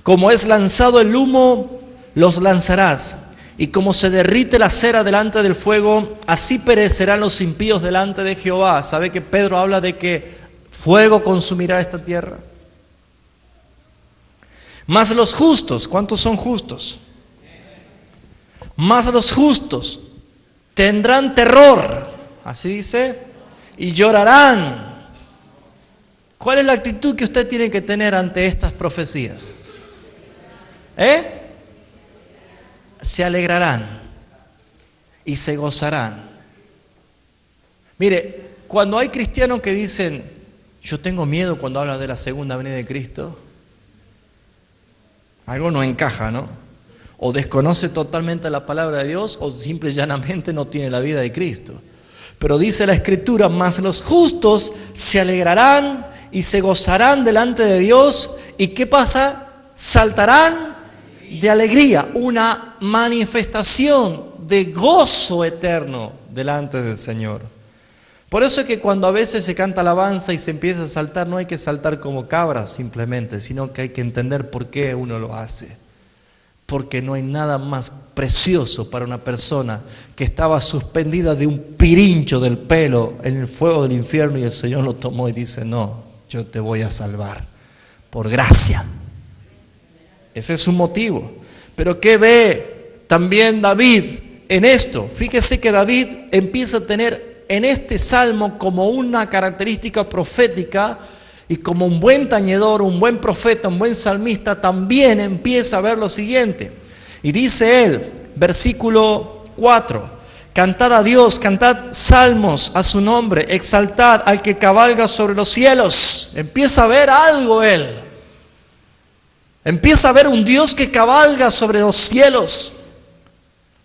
Como es lanzado el humo, los lanzarás, y como se derrite la cera delante del fuego, así perecerán los impíos delante de Jehová. ¿Sabe que Pedro habla de que fuego consumirá esta tierra? Mas los justos, ¿cuántos son justos? Mas los justos tendrán terror, así dice, y llorarán. ¿Cuál es la actitud que usted tiene que tener ante estas profecías? Se alegrarán y se gozarán. Mire, cuando hay cristianos que dicen: yo tengo miedo cuando habla de la segunda venida de Cristo, algo no encaja, ¿no? O desconoce totalmente la palabra de Dios, o simple y llanamente no tiene la vida de Cristo. Pero dice la Escritura: mas los justos se alegrarán y se gozarán delante de Dios. ¿Y qué pasa? Saltarán de alegría, una manifestación de gozo eterno delante del Señor. Por eso es que cuando a veces se canta alabanza y se empieza a saltar, no hay que saltar como cabras simplemente, sino que hay que entender por qué uno lo hace. Porque no hay nada más precioso para una persona que estaba suspendida de un pirincho del pelo en el fuego del infierno, y el Señor lo tomó y dice: no, yo te voy a salvar por gracia. Ese es su motivo. Pero ¿qué ve también David en esto? Fíjese que David empieza a tener en este salmo como una característica profética, y como un buen tañedor, un buen profeta, un buen salmista, también empieza a ver lo siguiente. Y dice él, versículo 4: cantad a Dios, cantad salmos a su nombre, exaltad al que cabalga sobre los cielos. Empieza a ver algo él. Empieza a ver un Dios que cabalga sobre los cielos.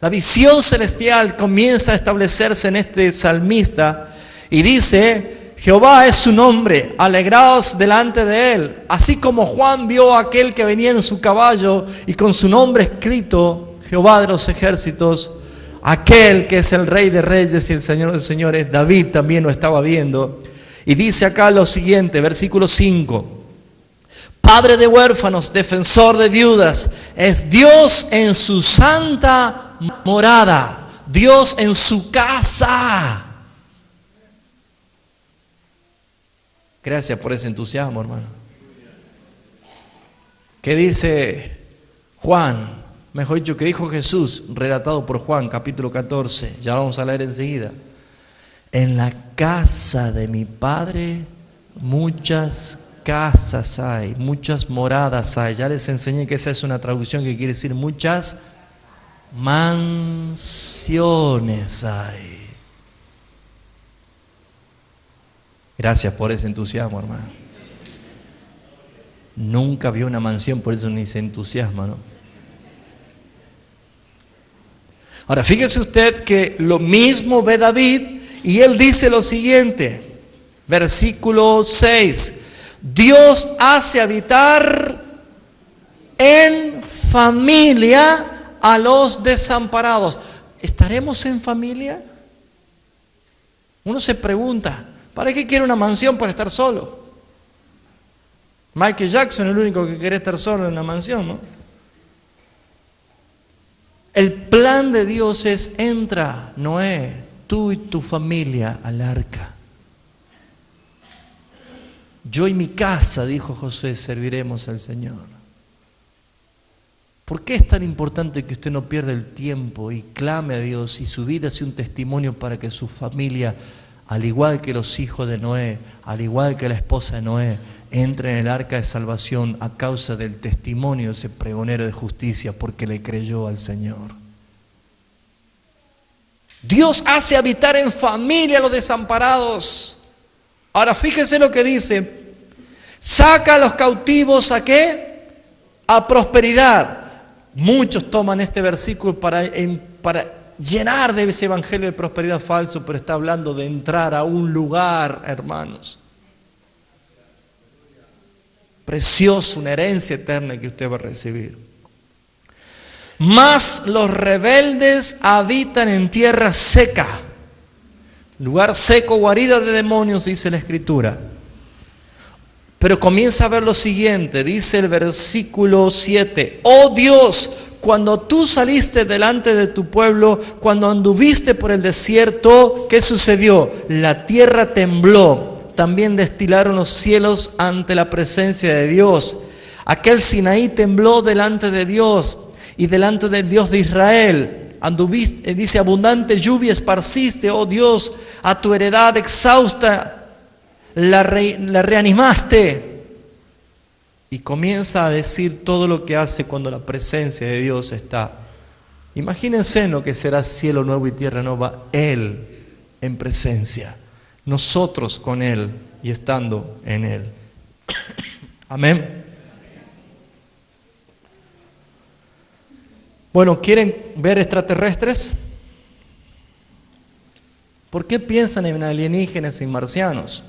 La visión celestial comienza a establecerse en este salmista, y dice: Jehová es su nombre, alegraos delante de él. Así como Juan vio a aquel que venía en su caballo y con su nombre escrito, Jehová de los ejércitos, aquel que es el Rey de Reyes y el Señor de Señores, David también lo estaba viendo. Y dice acá lo siguiente, versículo 5: Padre de huérfanos, defensor de viudas, es Dios en su santa morada, Dios en su casa. Gracias por ese entusiasmo, hermano. ¿Qué dice Juan? Mejor dicho, ¿qué dijo Jesús? Relatado por Juan, capítulo 14. Ya lo vamos a leer enseguida. En la casa de mi Padre muchas casas hay, muchas moradas hay. Ya les enseñé que esa es una traducción que quiere decir muchas mansiones hay. Gracias por ese entusiasmo, hermano. Nunca vio una mansión, por eso ni se entusiasma, ¿no? Ahora, fíjese usted que lo mismo ve David y él dice lo siguiente, versículo 6, Dios hace habitar en familia a los desamparados. ¿Estaremos en familia? Uno se pregunta, ¿para qué quiere una mansión para estar solo? Michael Jackson es el único que quiere estar solo en una mansión, ¿no? El plan de Dios es, entra, Noé, tú y tu familia al arca. Yo y mi casa, dijo Josué, serviremos al Señor. ¿Por qué es tan importante que usted no pierda el tiempo y clame a Dios y su vida sea un testimonio para que su familia, al igual que los hijos de Noé, al igual que la esposa de Noé, entre en el arca de salvación a causa del testimonio de ese pregonero de justicia porque le creyó al Señor? Dios hace habitar en familia a los desamparados. Ahora fíjese lo que dice, saca a los cautivos ¿a qué? A prosperidad. Muchos toman este versículo para llenar de ese evangelio de prosperidad falso, pero está hablando de entrar a un lugar, hermanos. Precioso, una herencia eterna que usted va a recibir. Mas los rebeldes habitan en tierra seca, lugar seco, guarida de demonios, dice la Escritura. Pero comienza a ver lo siguiente, dice el versículo 7, oh Dios, cuando tú saliste delante de tu pueblo, cuando anduviste por el desierto, ¿qué sucedió? La tierra tembló. También destilaron los cielos ante la presencia de Dios. Aquel Sinaí tembló delante de Dios y delante del Dios de Israel. Anduviste, dice, abundante lluvia esparciste, oh Dios, a tu heredad exhausta la reanimaste. Y comienza a decir todo lo que hace cuando la presencia de Dios está. Imagínense lo que será cielo nuevo y tierra nueva, Él en presencia. Nosotros con Él y estando en Él. Amén. Bueno, ¿quieren ver extraterrestres? ¿Por qué piensan en alienígenas y marcianos?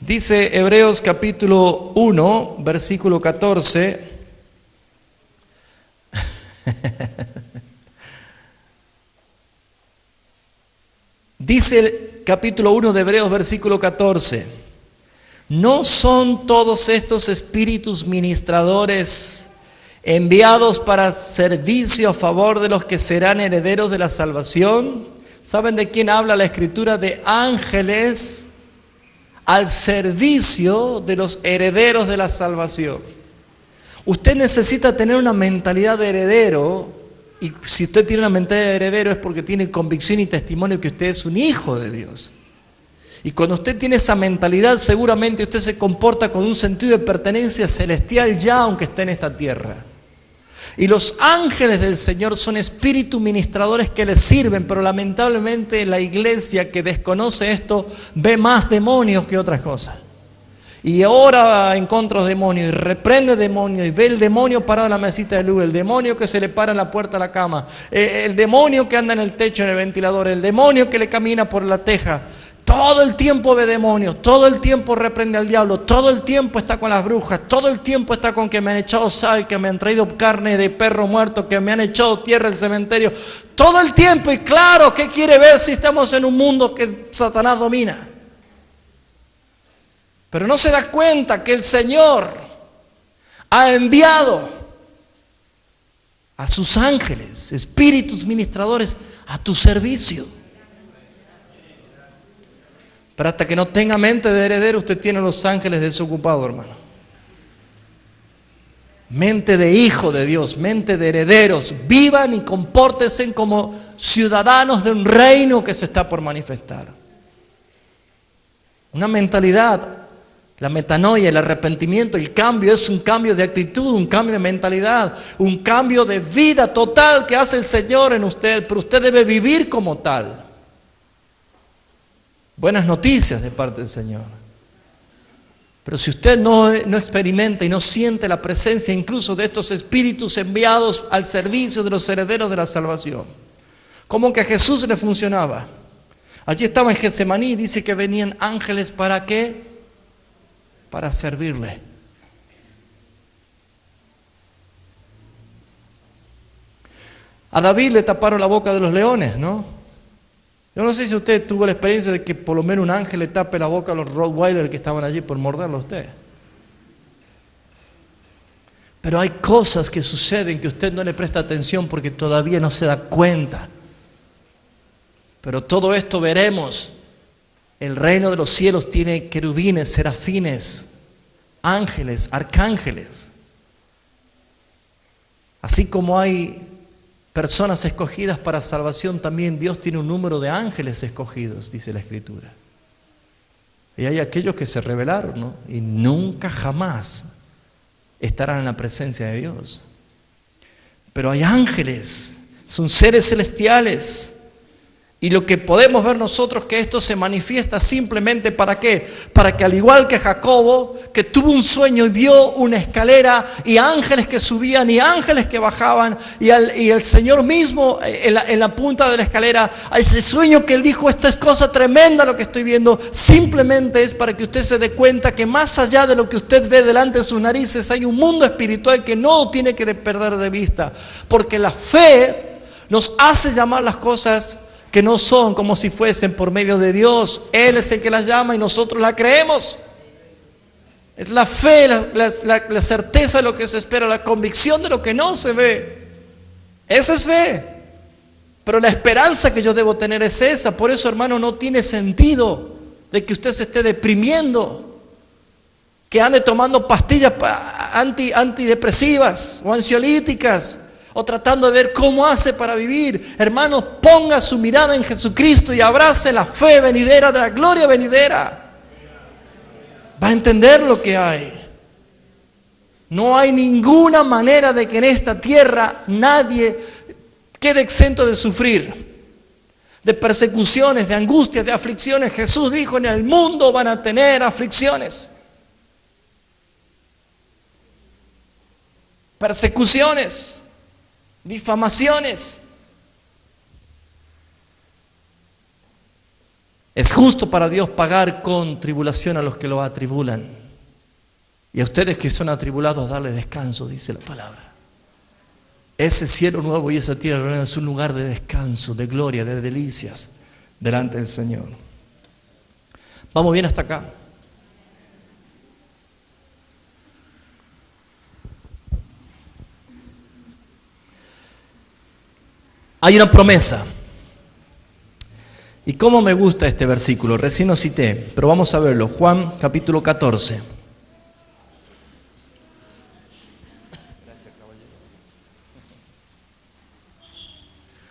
Dice Hebreos capítulo 1, versículo 14. Dice el capítulo 1 de Hebreos, versículo 14. ¿No son todos estos espíritus ministradores enviados para servicio a favor de los que serán herederos de la salvación? ¿Saben de quién habla la Escritura? De ángeles al servicio de los herederos de la salvación. Usted necesita tener una mentalidad de heredero. Y si usted tiene una mentalidad de heredero es porque tiene convicción y testimonio que usted es un hijo de Dios. Y cuando usted tiene esa mentalidad, seguramente usted se comporta con un sentido de pertenencia celestial ya, aunque esté en esta tierra. Y los ángeles del Señor son espíritus ministradores que les sirven, pero lamentablemente la iglesia que desconoce esto ve más demonios que otras cosas. Y ora en contra de los demonios, y reprende demonios, y ve el demonio parado en la mesita de luz, el demonio que se le para en la puerta de la cama, el demonio que anda en el techo, en el ventilador, el demonio que le camina por la teja. Todo el tiempo ve demonios, todo el tiempo reprende al diablo, todo el tiempo está con las brujas, todo el tiempo está con que me han echado sal, que me han traído carne de perro muerto, que me han echado tierra del cementerio. Todo el tiempo, y claro, ¿qué quiere ver si estamos en un mundo que Satanás domina? Pero no se da cuenta que el Señor ha enviado a sus ángeles, espíritus ministradores, a tu servicio. Pero hasta que no tenga mente de heredero, usted tiene los ángeles desocupados, hermano. Mente de hijo de Dios, mente de herederos. Vivan y compórtense como ciudadanos de un reino que se está por manifestar. Una mentalidad. La metanoia, el arrepentimiento, el cambio es un cambio de actitud, un cambio de mentalidad, un cambio de vida total que hace el Señor en usted, pero usted debe vivir como tal. Buenas noticias de parte del Señor. Pero si usted no experimenta y no siente la presencia incluso de estos espíritus enviados al servicio de los herederos de la salvación, ¿cómo que a Jesús le funcionaba? Allí estaba en Getsemaní, dice que venían ángeles, ¿para qué? Para servirle. A David le taparon la boca de los leones, ¿no? Yo no sé si usted tuvo la experiencia de que por lo menos un ángel le tape la boca a los Rottweiler que estaban allí por morderlo a usted. Pero hay cosas que suceden que usted no le presta atención porque todavía no se da cuenta. Pero todo esto veremos. El reino de los cielos tiene querubines, serafines, ángeles, arcángeles. Así como hay personas escogidas para salvación, también Dios tiene un número de ángeles escogidos, dice la Escritura. Y hay aquellos que se rebelaron, ¿no? Y nunca jamás estarán en la presencia de Dios. Pero hay ángeles, son seres celestiales. Y lo que podemos ver nosotros que esto se manifiesta simplemente ¿para qué? Para que al igual que Jacobo, que tuvo un sueño y vio una escalera y ángeles que subían y ángeles que bajaban y el Señor mismo en la punta de la escalera, a ese sueño que él dijo, esto es cosa tremenda lo que estoy viendo, simplemente es para que usted se dé cuenta que más allá de lo que usted ve delante de sus narices hay un mundo espiritual que no tiene que perder de vista, porque la fe nos hace llamar las cosas que no son como si fuesen por medio de Dios. Él es el que las llama y nosotros la creemos. Es la fe, la certeza de lo que se espera, la convicción de lo que no se ve. Esa es fe. Pero la esperanza que yo debo tener es esa. Por eso, hermano, no tiene sentido de que usted se esté deprimiendo, que ande tomando pastillas antidepresivas o ansiolíticas, o tratando de ver cómo hace para vivir. Hermanos, ponga su mirada en Jesucristo y abrace la fe venidera, de la gloria venidera. Va a entender lo que hay. No hay ninguna manera de que en esta tierra nadie quede exento de sufrir, de persecuciones, de angustias, de aflicciones. Jesús dijo, en el mundo van a tener aflicciones, persecuciones, difamaciones. Es justo para Dios pagar con tribulación a los que lo atribulan, y a ustedes que son atribulados darles descanso, dice la palabra. Ese cielo nuevo y esa tierra nueva es un lugar de descanso, de gloria, de delicias delante del Señor. ¿Vamos bien hasta acá? Hay una promesa. Y cómo me gusta este versículo, recién lo cité, pero vamos a verlo. Juan capítulo 14.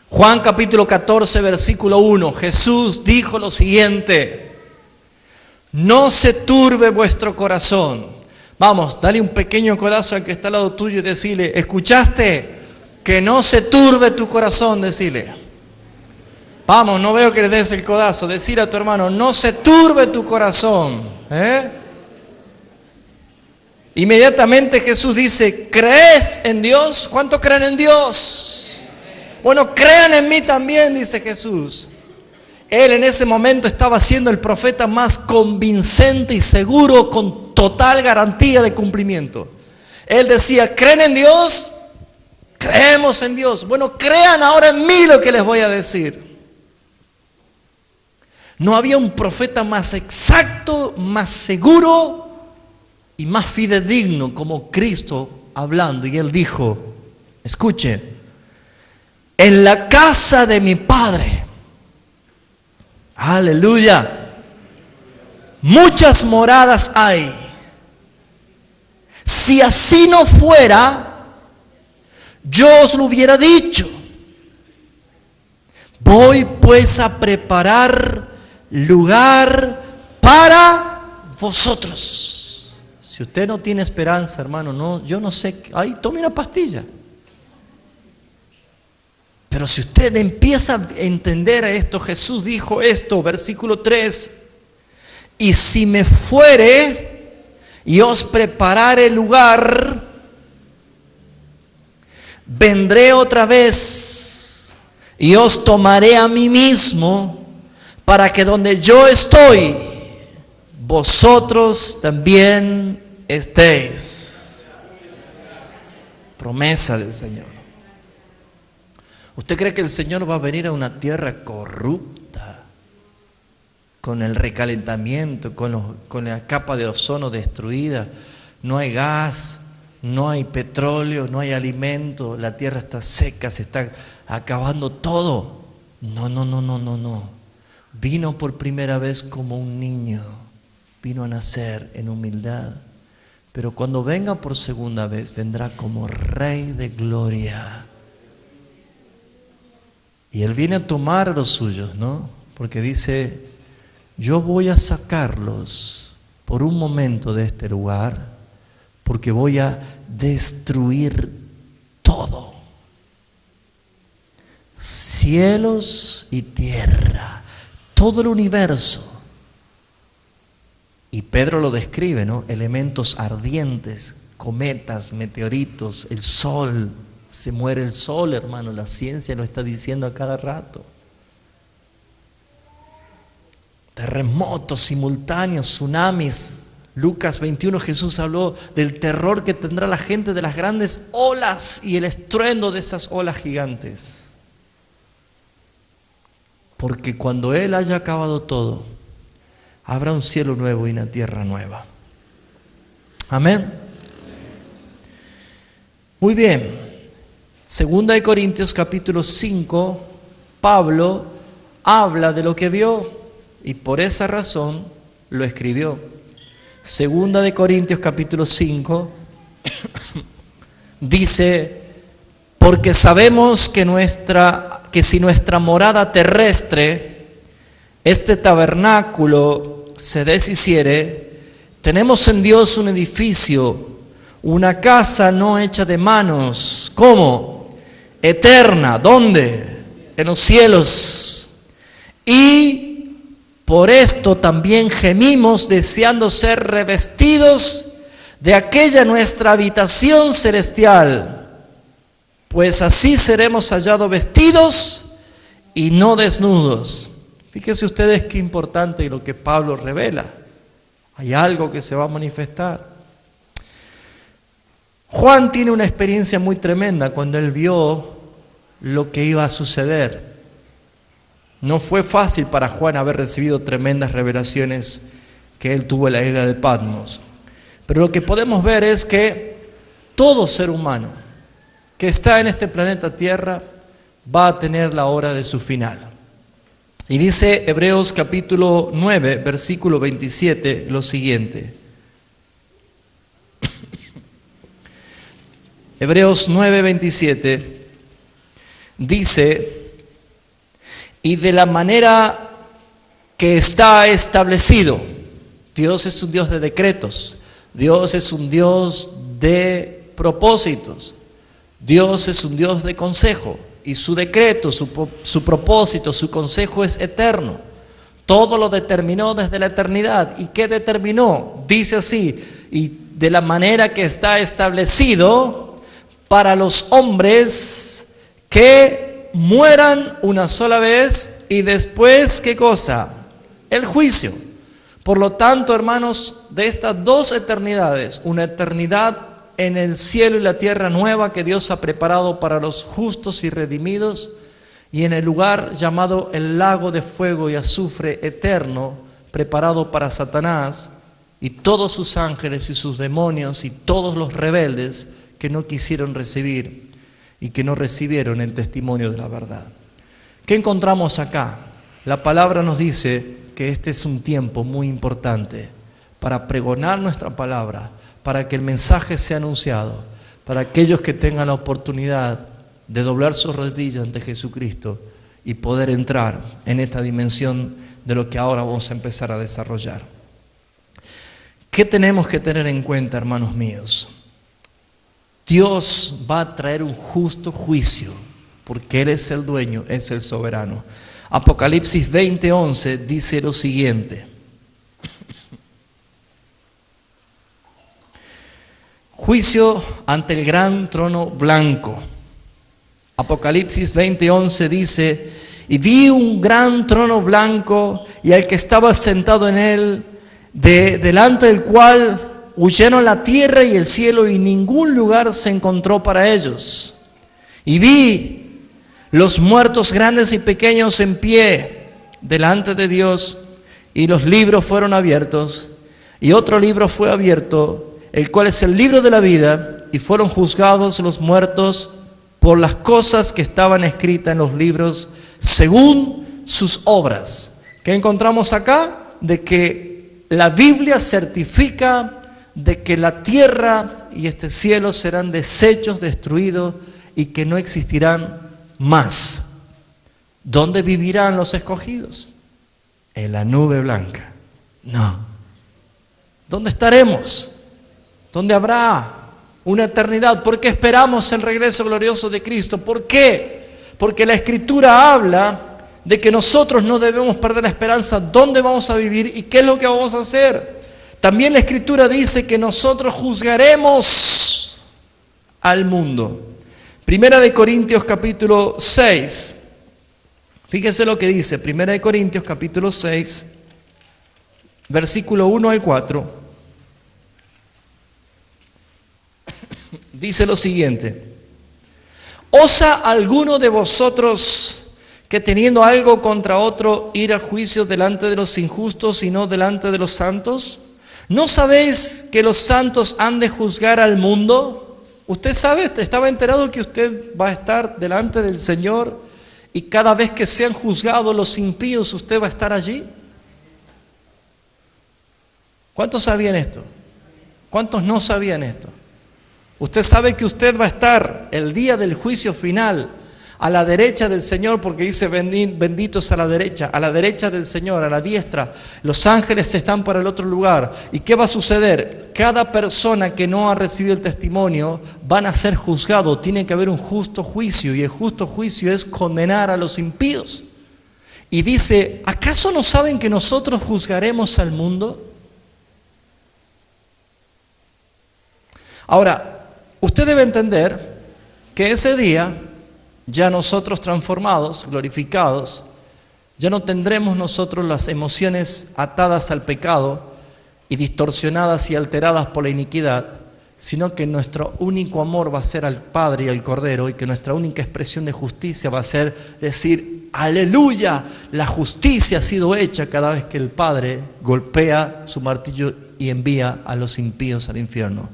Juan capítulo 14, versículo 1. Jesús dijo lo siguiente: no se turbe vuestro corazón. Vamos, dale un pequeño codazo al que está al lado tuyo y decirle, ¿escuchaste? Que no se turbe tu corazón, decirle. Vamos, no veo que le des el codazo. Decir a tu hermano, no se turbe tu corazón. Inmediatamente Jesús dice, ¿crees en Dios? ¿Cuánto creen en Dios? Bueno, crean en mí también, dice Jesús. Él en ese momento estaba siendo el profeta más convincente y seguro, con total garantía de cumplimiento. Él decía, ¿creen en Dios? Creemos en Dios. Bueno, crean ahora en mí lo que les voy a decir. No había un profeta más exacto, más seguro y más fidedigno como Cristo hablando. Y él dijo, escuche, en la casa de mi Padre, aleluya, muchas moradas hay. Si así no fuera, yo os lo hubiera dicho. Voy pues a preparar lugar para vosotros. Si usted no tiene esperanza, hermano, no, yo no sé, ahí tome una pastilla. Pero si usted empieza a entender esto, Jesús dijo esto, versículo 3, y si me fuere y os prepararé lugar, vendré otra vez y os tomaré a mí mismo, para que donde yo estoy, vosotros también estéis. Promesa del Señor. ¿Usted cree que el Señor va a venir a una tierra corrupta, con el recalentamiento, con la capa de ozono destruida? No hay gas, no hay petróleo, no hay alimento, la tierra está seca, se está acabando todo. No. Vino por primera vez como un niño, vino a nacer en humildad. Pero cuando venga por segunda vez, vendrá como Rey de gloria. Y Él viene a tomar a los suyos, ¿no? Porque dice, yo voy a sacarlos por un momento de este lugar, porque voy a destruir todo. Cielos y tierra, todo el universo. Y Pedro lo describe, ¿no? Elementos ardientes, cometas, meteoritos, el sol. Se muere el sol, hermano. La ciencia lo está diciendo a cada rato. Terremotos simultáneos, tsunamis. Lucas 21, Jesús habló del terror que tendrá la gente de las grandes olas y el estruendo de esas olas gigantes. Porque cuando Él haya acabado todo, habrá un cielo nuevo y una tierra nueva. Amén. Muy bien. Segunda de Corintios capítulo 5, Pablo habla de lo que vio y por esa razón lo escribió. Segunda de Corintios capítulo 5 dice, porque sabemos que si nuestra morada terrestre, este tabernáculo, se deshiciere, tenemos en Dios un edificio, una casa no hecha de manos. ¿Cómo? Eterna. ¿Dónde? En los cielos. Y por esto también gemimos, deseando ser revestidos de aquella nuestra habitación celestial, pues así seremos hallados vestidos y no desnudos. Fíjense ustedes qué importante lo que Pablo revela. Hay algo que se va a manifestar. Juan tiene una experiencia muy tremenda cuando él vio lo que iba a suceder. No fue fácil para Juan haber recibido tremendas revelaciones que él tuvo en la isla de Patmos. Pero lo que podemos ver es que todo ser humano que está en este planeta Tierra va a tener la hora de su final. Y dice Hebreos capítulo 9, versículo 27, lo siguiente. Hebreos 9, 27 dice, y de la manera que está establecido, Dios es un Dios de decretos, Dios es un Dios de propósitos, Dios es un Dios de consejo. Y su decreto, su propósito, su consejo es eterno. Todo lo determinó desde la eternidad. ¿Y qué determinó? Dice así, y de la manera que está establecido para los hombres que mueran una sola vez y después, ¿qué cosa? El juicio. Por lo tanto, hermanos, de estas dos eternidades, una eternidad en el cielo y la tierra nueva que Dios ha preparado para los justos y redimidos, y en el lugar llamado el lago de fuego y azufre eterno, preparado para Satanás y todos sus ángeles y sus demonios y todos los rebeldes que no quisieron recibir y que no recibieron el testimonio de la verdad. ¿Qué encontramos acá? La palabra nos dice que este es un tiempo muy importante para pregonar nuestra palabra, para que el mensaje sea anunciado, para aquellos que tengan la oportunidad de doblar sus rodillas ante Jesucristo y poder entrar en esta dimensión de lo que ahora vamos a empezar a desarrollar. ¿Qué tenemos que tener en cuenta, hermanos míos? Dios va a traer un justo juicio, porque Él es el dueño, es el soberano. Apocalipsis 20:11 dice lo siguiente. Juicio ante el gran trono blanco. Apocalipsis 20:11 dice: y vi un gran trono blanco y al que estaba sentado en él, delante del cual huyeron la tierra y el cielo, y ningún lugar se encontró para ellos. Y vi los muertos grandes y pequeños en pie delante de Dios, y los libros fueron abiertos, y otro libro fue abierto, el cual es el libro de la vida, y fueron juzgados los muertos por las cosas que estaban escritas en los libros según sus obras. ¿Qué encontramos acá? De que la Biblia certifica de que la tierra y este cielo serán deshechos, destruidos, y que no existirán más. ¿Dónde vivirán los escogidos? En la nube blanca. No. ¿Dónde estaremos? ¿Dónde habrá una eternidad? ¿Por qué esperamos el regreso glorioso de Cristo? ¿Por qué? Porque la Escritura habla de que nosotros no debemos perder la esperanza dónde vamos a vivir y qué es lo que vamos a hacer. También la Escritura dice que nosotros juzgaremos al mundo. Primera de Corintios capítulo 6. Fíjese lo que dice. Primera de Corintios capítulo 6, versículo 1 al 4. Dice lo siguiente: ¿osa alguno de vosotros que teniendo algo contra otro ir a juicio delante de los injustos y no delante de los santos? ¿No sabéis que los santos han de juzgar al mundo? ¿Usted sabe, estaba enterado que usted va a estar delante del Señor y cada vez que sean juzgados los impíos usted va a estar allí? ¿Cuántos sabían esto? ¿Cuántos no sabían esto? Usted sabe que usted va a estar el día del juicio final a la derecha del Señor, porque dice benditos a la derecha del Señor, a la diestra. Los ángeles están para el otro lugar. ¿Y qué va a suceder? Cada persona que no ha recibido el testimonio van a ser juzgados. Tiene que haber un justo juicio, y el justo juicio es condenar a los impíos. Y dice, ¿acaso no saben que nosotros juzgaremos al mundo? Ahora, usted debe entender que ese día ya nosotros transformados, glorificados, ya no tendremos nosotros las emociones atadas al pecado y distorsionadas y alteradas por la iniquidad, sino que nuestro único amor va a ser al Padre y al Cordero, y que nuestra única expresión de justicia va a ser decir, aleluya, la justicia ha sido hecha cada vez que el Padre golpea su martillo y envía a los impíos al infierno.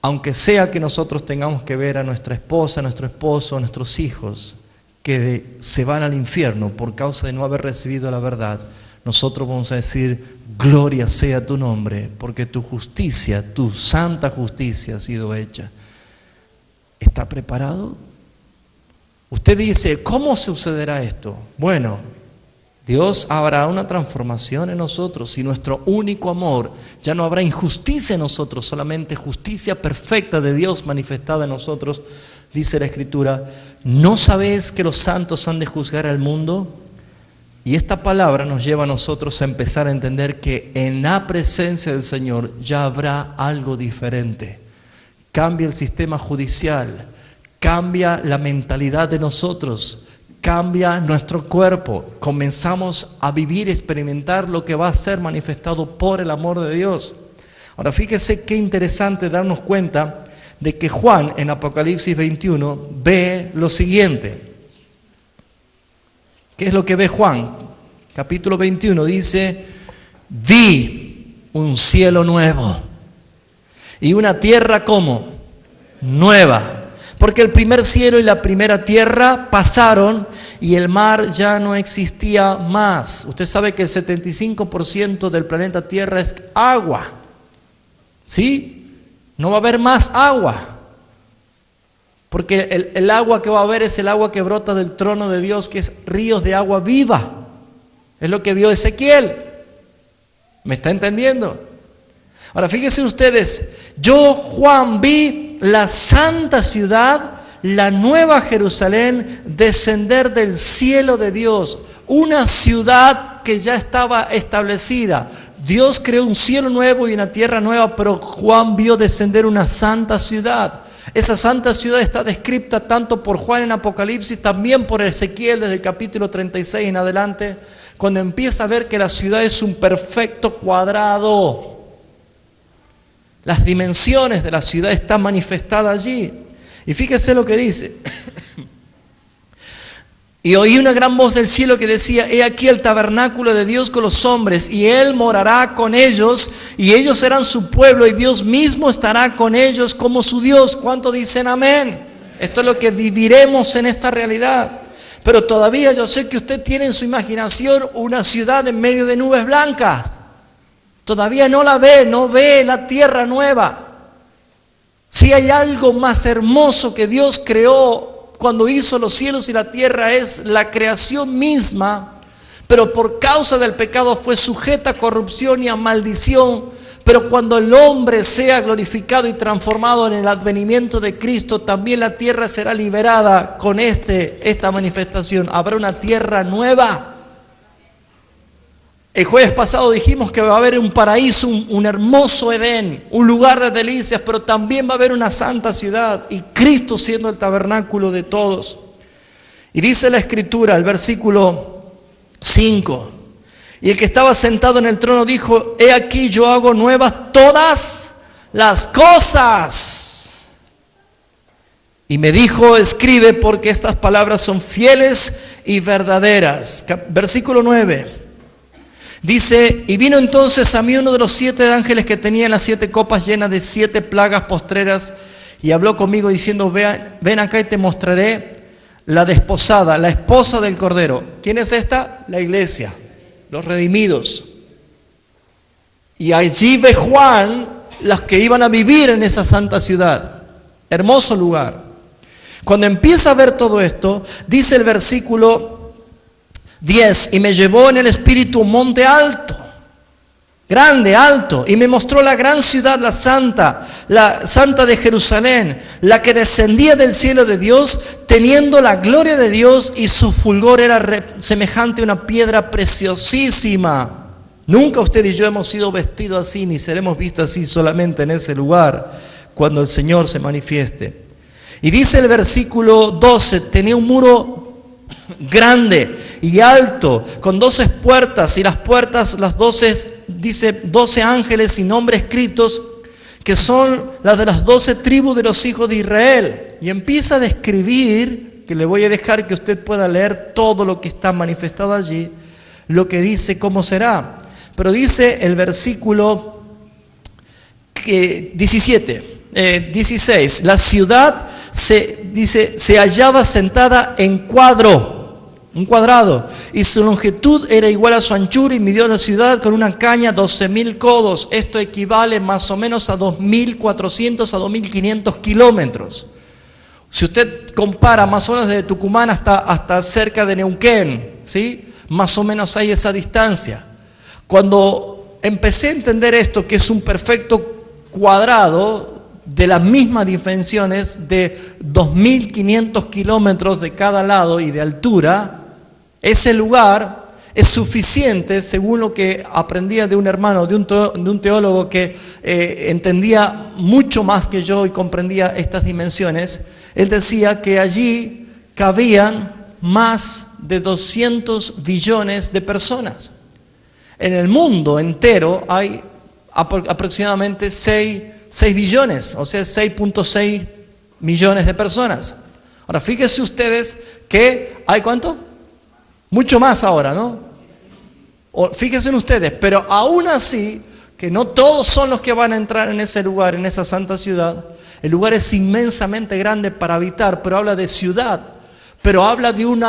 Aunque sea que nosotros tengamos que ver a nuestra esposa, a nuestro esposo, a nuestros hijos que se van al infierno por causa de no haber recibido la verdad, nosotros vamos a decir, gloria sea tu nombre, porque tu justicia, tu santa justicia ha sido hecha. ¿Está preparado? Usted dice, ¿cómo sucederá esto? Bueno, Dios hará una transformación en nosotros, y nuestro único amor, ya no habrá injusticia en nosotros, solamente justicia perfecta de Dios manifestada en nosotros. Dice la Escritura, ¿no sabéis que los santos han de juzgar al mundo? Y esta palabra nos lleva a nosotros a empezar a entender que en la presencia del Señor ya habrá algo diferente. Cambia el sistema judicial, cambia la mentalidad de nosotros, cambia nuestro cuerpo, comenzamos a vivir y experimentar lo que va a ser manifestado por el amor de Dios. Ahora fíjese qué interesante darnos cuenta de que Juan en Apocalipsis 21 ve lo siguiente. ¿Qué es lo que ve Juan? Capítulo 21 dice, vi un cielo nuevo y una tierra como nueva. Porque el primer cielo y la primera tierra pasaron y el mar ya no existía más. Usted sabe que el 75% del planeta Tierra es agua. ¿Sí? No va a haber más agua. Porque el agua que va a haber es el agua que brota del trono de Dios, que es ríos de agua viva. Es lo que vio Ezequiel. ¿Me está entendiendo? Ahora fíjense ustedes, yo Juan vi la santa ciudad, la nueva Jerusalén, descender del cielo de Dios, una ciudad que ya estaba establecida, Dios creó un cielo nuevo y una tierra nueva, pero Juan vio descender una santa ciudad. Esa santa ciudad está descrita tanto por Juan en Apocalipsis, también por Ezequiel desde el capítulo 36 en adelante, cuando empieza a ver que la ciudad es un perfecto cuadrado. Las dimensiones de la ciudad están manifestadas allí. Y fíjese lo que dice. Y oí una gran voz del cielo que decía: he aquí el tabernáculo de Dios con los hombres, y Él morará con ellos, y ellos serán su pueblo, y Dios mismo estará con ellos como su Dios. ¿Cuánto dicen amén? Esto es lo que viviremos en esta realidad. Pero todavía yo sé que usted tiene en su imaginación una ciudad en medio de nubes blancas. Todavía no la ve, no ve la tierra nueva. Si hay algo más hermoso que Dios creó cuando hizo los cielos y la tierra, es la creación misma, pero por causa del pecado fue sujeta a corrupción y a maldición. Pero cuando el hombre sea glorificado y transformado en el advenimiento de Cristo, también la tierra será liberada con esta manifestación. Habrá una tierra nueva. El jueves pasado dijimos que va a haber un paraíso, un hermoso Edén, un lugar de delicias, pero también va a haber una santa ciudad, y Cristo siendo el tabernáculo de todos. Y dice la Escritura, el versículo 5, y el que estaba sentado en el trono dijo: he aquí yo hago nuevas todas las cosas. Y me dijo: escribe, porque estas palabras son fieles y verdaderas. Versículo 9. Dice: y vino entonces a mí uno de los 7 ángeles que tenía las 7 copas llenas de 7 plagas postreras, y habló conmigo diciendo: ven acá y te mostraré la desposada, la esposa del Cordero. ¿Quién es esta? La iglesia, los redimidos. Y allí ve Juan las que iban a vivir en esa santa ciudad. Hermoso lugar. Cuando empieza a ver todo esto, dice el versículo 10, y me llevó en el espíritu a un monte alto, grande, alto, y me mostró la gran ciudad, la santa de Jerusalén, la que descendía del cielo de Dios, teniendo la gloria de Dios, y su fulgor era semejante a una piedra preciosísima. Nunca usted y yo hemos sido vestidos así, ni seremos vistos así, solamente en ese lugar, cuando el Señor se manifieste. Y dice el versículo 12, tenía un muro grande y alto, con 12 puertas, y las puertas, las 12, dice 12 ángeles sin nombre escritos, que son las de las 12 tribus de los hijos de Israel. Y empieza a describir, que le voy a dejar que usted pueda leer todo lo que está manifestado allí, lo que dice cómo será. Pero dice el versículo 16, la ciudad se hallaba sentada en un cuadrado, y su longitud era igual a su anchura, y midió la ciudad con una caña 12,000 codos. Esto equivale más o menos a 2.400 a 2.500 kilómetros. Si usted compara más o menos desde Tucumán hasta cerca de Neuquén, ¿sí? Más o menos hay esa distancia. Cuando empecé a entender esto, que es un perfecto cuadrado de las mismas dimensiones, de 2.500 kilómetros de cada lado y de altura, ese lugar es suficiente, según lo que aprendía de un hermano, de un teólogo que entendía mucho más que yo y comprendía estas dimensiones. Él decía que allí cabían más de 200 billones de personas. En el mundo entero hay aproximadamente 6 billones, o sea, 6.6 millones de personas. Ahora, fíjense ustedes que hay ¿cuánto? Mucho más ahora, ¿no? Fíjense ustedes, pero aún así, que no todos son los que van a entrar en ese lugar, en esa santa ciudad. El lugar es inmensamente grande para habitar, pero habla de ciudad, pero habla de un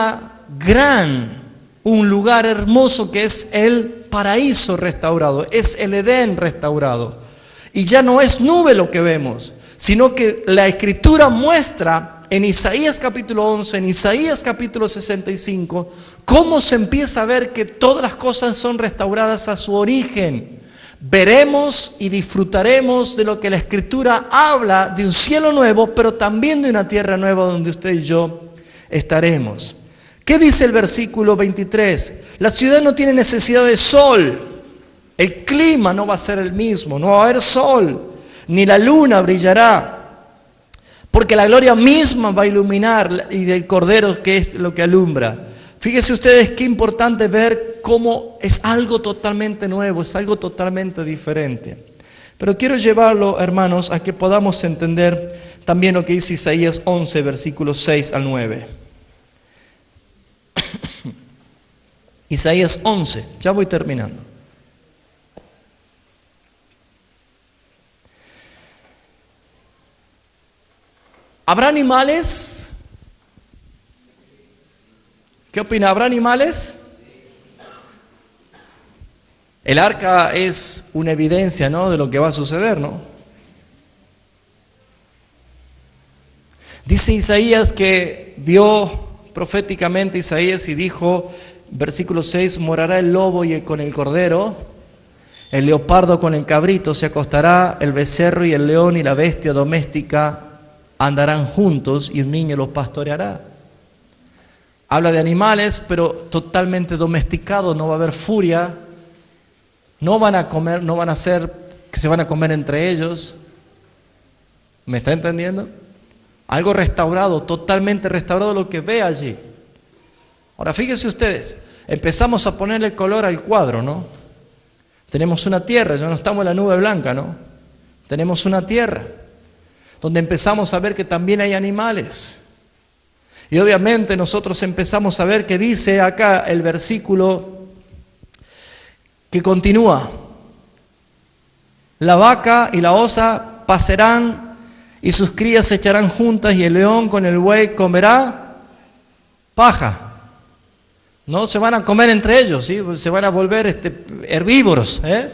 lugar hermoso que es el paraíso restaurado, es el Edén restaurado. Y ya no es nube lo que vemos, sino que la Escritura muestra en Isaías capítulo 11, en Isaías capítulo 65, cómo se empieza a ver que todas las cosas son restauradas a su origen. Veremos y disfrutaremos de lo que la Escritura habla, de un cielo nuevo, pero también de una tierra nueva donde usted y yo estaremos. ¿Qué dice el versículo 23? La ciudad no tiene necesidad de sol. El clima no va a ser el mismo, no va a haber sol, ni la luna brillará, porque la gloria misma va a iluminar y del Cordero que es lo que alumbra. Fíjense ustedes qué importante ver cómo es algo totalmente nuevo, es algo totalmente diferente. Pero quiero llevarlo, hermanos, a que podamos entender también lo que dice Isaías 11, versículos 6 al 9. Isaías 11, ya voy terminando. ¿Habrá animales? ¿Qué opina? ¿Habrá animales? El arca es una evidencia, ¿no?, de lo que va a suceder, ¿no? Dice Isaías que vio proféticamente Isaías y dijo, versículo 6, morará el lobo con el cordero, el leopardo con el cabrito, se acostará el becerro y el león y la bestia doméstica andarán juntos y un niño los pastoreará. Habla de animales, pero totalmente domesticados, no va a haber furia, no van a comer, no van a ser que se van a comer entre ellos. ¿Me está entendiendo? Algo restaurado, totalmente restaurado lo que ve allí. Ahora fíjense ustedes, empezamos a ponerle color al cuadro, ¿no? Tenemos una tierra, ya no estamos en la nube blanca, ¿no? Tenemos una tierra donde empezamos a ver que también hay animales. Y obviamente nosotros empezamos a ver que dice acá el versículo que continúa. La vaca y la osa pasarán y sus crías se echarán juntas y el león con el buey comerá paja. No se van a comer entre ellos, ¿sí? Se van a volver herbívoros, ¿eh?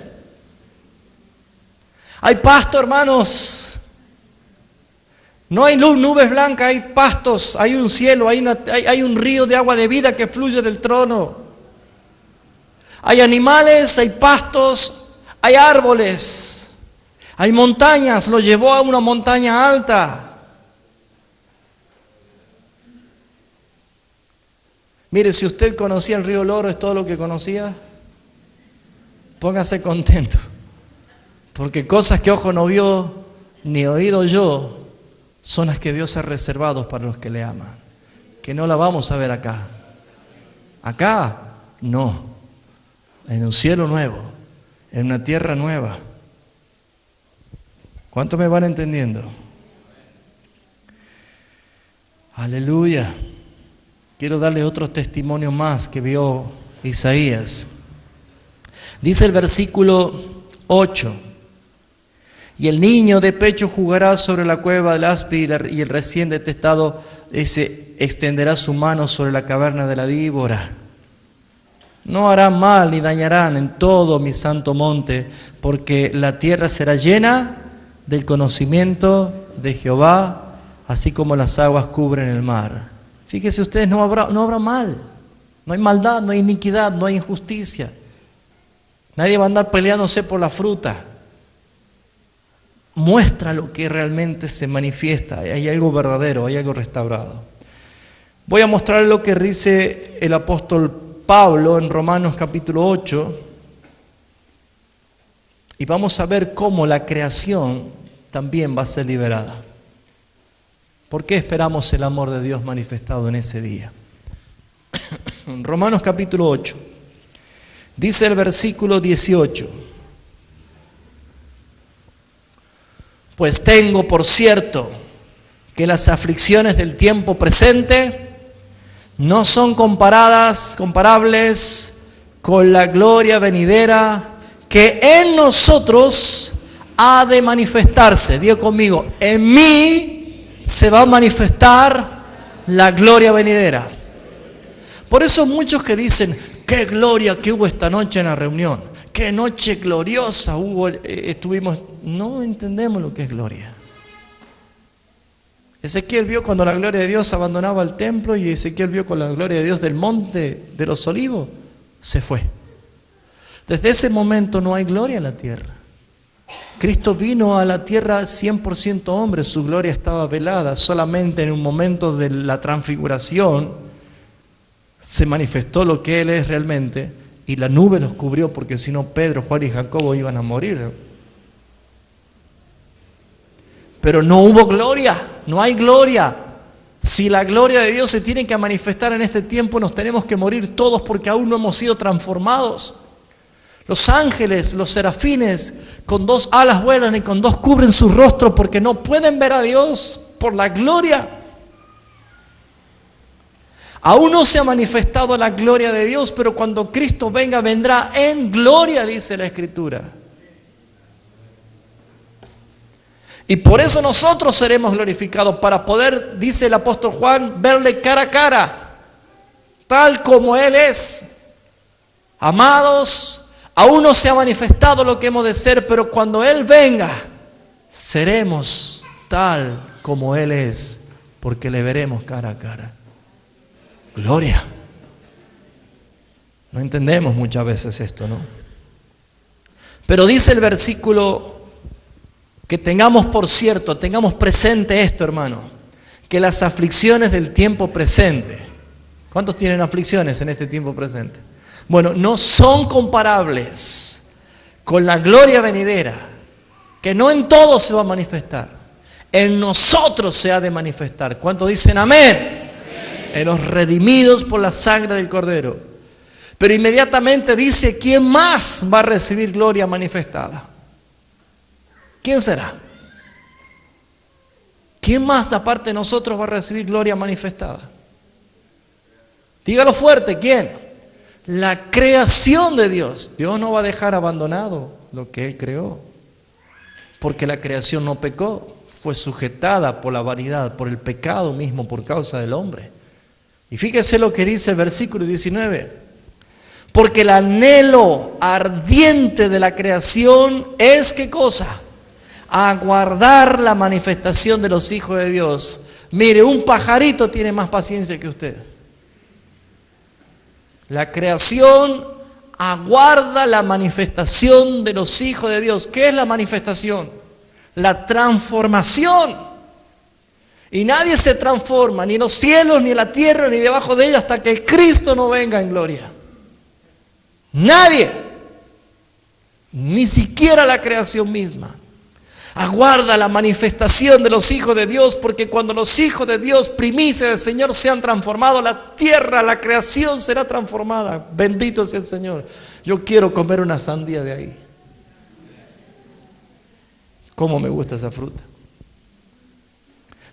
Hay pasto, hermanos. No hay nubes blancas, hay pastos, hay un cielo, hay un río de agua de vida que fluye del trono. Hay animales, hay pastos, hay árboles, hay montañas, lo llevó a una montaña alta. Mire, si usted conocía el río Loro, ¿es todo lo que conocía? Póngase contento, porque cosas que ojo no vio, ni oído yo, son las que Dios ha reservado para los que le aman, que no la vamos a ver acá. Acá, no. En un cielo nuevo, en una tierra nueva. ¿Cuántos me van entendiendo? Aleluya. Quiero darle otro testimonio más que vio Isaías. Dice el versículo 8. Y el niño de pecho jugará sobre la cueva del áspid y el recién detestado extenderá su mano sobre la caverna de la víbora. No harán mal ni dañarán en todo mi santo monte, porque la tierra será llena del conocimiento de Jehová, así como las aguas cubren el mar. Fíjense ustedes, no habrá mal, no hay maldad, no hay iniquidad, no hay injusticia. Nadie va a andar peleándose por la fruta. Muestra lo que realmente se manifiesta, hay algo verdadero, hay algo restaurado. Voy a mostrar lo que dice el apóstol Pablo en Romanos capítulo 8 y vamos a ver cómo la creación también va a ser liberada. ¿Por qué esperamos el amor de Dios manifestado en ese día? En Romanos capítulo 8, dice el versículo 18. Pues tengo por cierto que las aflicciones del tiempo presente no son comparables con la gloria venidera que en nosotros ha de manifestarse. Diga conmigo, en mí se va a manifestar la gloria venidera. Por eso muchos que dicen, qué gloria que hubo esta noche en la reunión, qué noche gloriosa estuvimos. No entendemos lo que es gloria. Ezequiel vio cuando la gloria de Dios abandonaba el templo y Ezequiel vio con la gloria de Dios del monte de los olivos, se fue. Desde ese momento no hay gloria en la tierra. Cristo vino a la tierra 100% hombre, su gloria estaba velada, solamente en un momento de la transfiguración se manifestó lo que Él es realmente y la nube los cubrió, porque si no Pedro, Juan y Jacobo iban a morir. Pero no hubo gloria, no hay gloria. Si la gloria de Dios se tiene que manifestar en este tiempo, nos tenemos que morir todos porque aún no hemos sido transformados. Los ángeles, los serafines, con 2 alas vuelan y con 2 cubren su rostro porque no pueden ver a Dios por la gloria. Aún no se ha manifestado la gloria de Dios, pero cuando Cristo venga, vendrá en gloria, dice la Escritura. Y por eso nosotros seremos glorificados, para poder, dice el apóstol Juan, verle cara a cara, tal como Él es. Amados, aún no se ha manifestado lo que hemos de ser, pero cuando Él venga, seremos tal como Él es, porque le veremos cara a cara. Gloria. No entendemos muchas veces esto, ¿no? Pero dice el versículo que tengamos por cierto, tengamos presente esto, hermano, que las aflicciones del tiempo presente, ¿cuántos tienen aflicciones en este tiempo presente? Bueno, no son comparables con la gloria venidera, que no en todos se va a manifestar, en nosotros se ha de manifestar. ¿Cuántos dicen amén? En los redimidos por la sangre del Cordero. Pero inmediatamente dice, ¿quién más va a recibir gloria manifestada? ¿Quién será? ¿Quién más de parte de nosotros va a recibir gloria manifestada? Dígalo fuerte, ¿quién? La creación de Dios. Dios no va a dejar abandonado lo que Él creó, porque la creación no pecó, fue sujetada por la vanidad, por el pecado mismo, por causa del hombre. Y fíjese lo que dice el versículo 19. Porque el anhelo ardiente de la creación es, ¿qué cosa? Aguardar la manifestación de los hijos de Dios. Mire, un pajarito tiene más paciencia que usted. La creación aguarda la manifestación de los hijos de Dios. ¿Qué es la manifestación? La transformación. Y nadie se transforma, ni en los cielos, ni en la tierra, ni debajo de ella, hasta que Cristo no venga en gloria. Nadie, ni siquiera la creación misma, aguarda la manifestación de los hijos de Dios, porque cuando los hijos de Dios, primicia del Señor, sean transformados, la tierra, la creación será transformada. Bendito sea el Señor. Yo quiero comer una sandía de ahí. ¿Cómo me gusta esa fruta?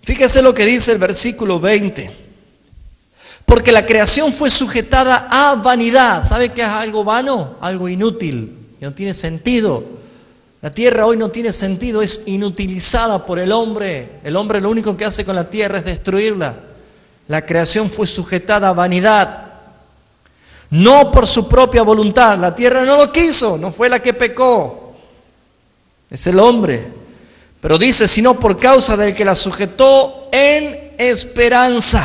Fíjese lo que dice el versículo 20. Porque la creación fue sujetada a vanidad. ¿Sabe qué es algo vano? Algo inútil, que no tiene sentido. La tierra hoy no tiene sentido, es inutilizada por el hombre. El hombre lo único que hace con la tierra es destruirla. La creación fue sujetada a vanidad, no por su propia voluntad. La tierra no lo quiso, no fue la que pecó. Es el hombre. Pero dice, sino por causa del que la sujetó en esperanza.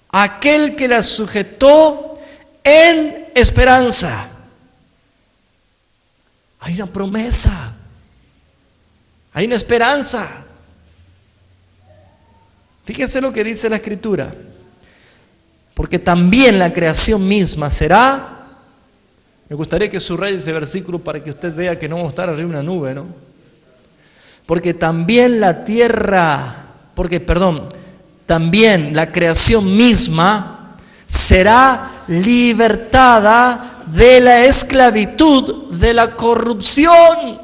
Aquel que la sujetó en esperanza. Hay una promesa. Hay una esperanza. Fíjense lo que dice la Escritura. Porque también la creación misma será. Me gustaría que subraye ese versículo para que usted vea que no vamos a estar arriba de una nube, ¿no? Porque también también la creación misma será libertada de la esclavitud, de la corrupción.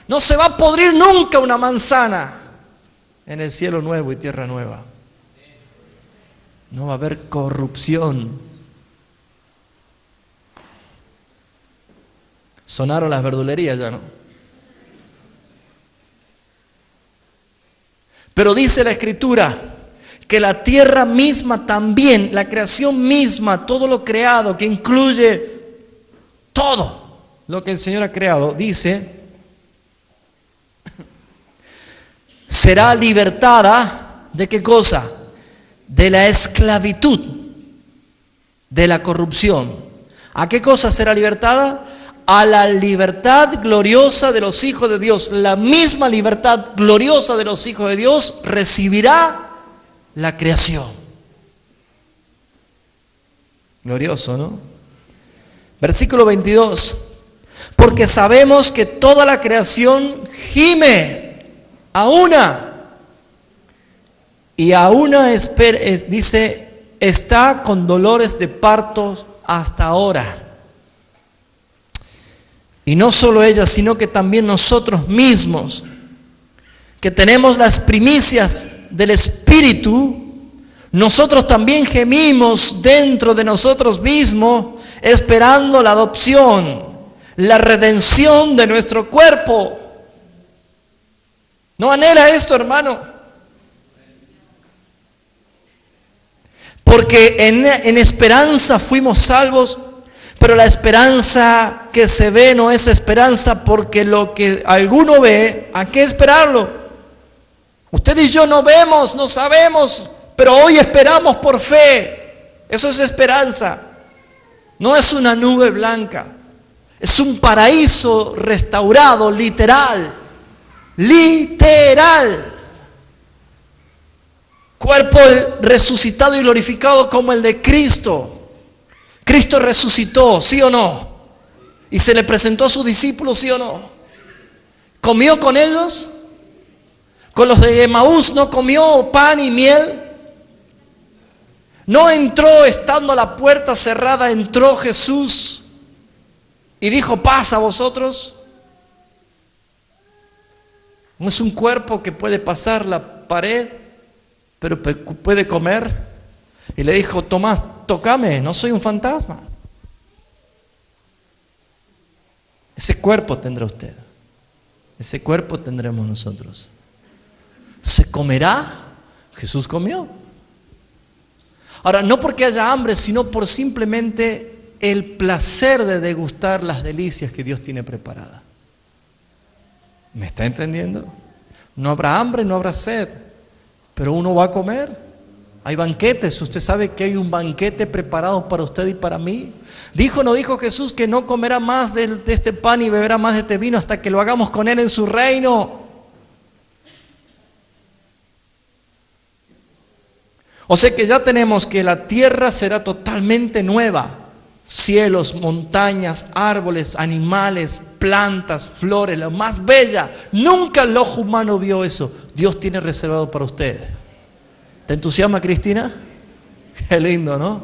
No se va a podrir nunca una manzana en el cielo nuevo y tierra nueva. No va a haber corrupción. Sonaron las verdulerías ya, ¿no? Pero dice la Escritura que la tierra misma también, la creación misma, todo lo creado, que incluye todo lo que el Señor ha creado, dice, será libertada ¿de qué cosa? De la esclavitud, de la corrupción. ¿A qué cosa será libertada? A la libertad gloriosa de los hijos de Dios. La misma libertad gloriosa de los hijos de Dios recibirá la creación. Glorioso, ¿no? Versículo 22. Porque sabemos que toda la creación gime a una. Y a una dice, está con dolores de partos hasta ahora. Y no solo ella, sino que también nosotros mismos, que tenemos las primicias del Espíritu, nosotros también gemimos dentro de nosotros mismos, esperando la adopción, la redención de nuestro cuerpo. ¿No anhela esto, hermano? Porque en esperanza fuimos salvos, pero la esperanza que se ve no es esperanza, porque lo que alguno ve, ¿a qué esperarlo? Usted y yo no vemos, no sabemos, pero hoy esperamos por fe. Eso es esperanza. No es una nube blanca, es un paraíso restaurado, literal. Literal. Cuerpo resucitado y glorificado como el de Cristo. Cristo resucitó, ¿sí o no? Y se le presentó a sus discípulos, ¿sí o no? ¿Comió con ellos? Con los de Emaús no comió pan y miel. No entró estando la puerta cerrada, entró Jesús y dijo, paz a vosotros. No es un cuerpo que puede pasar la pared, pero puede comer. Y le dijo, Tomás, tócame, no soy un fantasma. Ese cuerpo tendrá usted. Ese cuerpo tendremos nosotros. ¿Se comerá? Jesús comió. Ahora, no porque haya hambre, sino por simplemente el placer de degustar las delicias que Dios tiene preparadas. ¿Me está entendiendo? No habrá hambre, no habrá sed, pero uno va a comer. Hay banquetes, usted sabe que hay un banquete preparado para usted y para mí. ¿Dijo no dijo Jesús que no comerá más de este pan y beberá más de este vino hasta que lo hagamos con Él en su reino? O sea que ya tenemos que la tierra será totalmente nueva. Cielos, montañas, árboles, animales, plantas, flores, la más bella. Nunca el ojo humano vio eso. Dios tiene reservado para usted. ¿Te entusiasma, Cristina? Qué lindo, ¿no?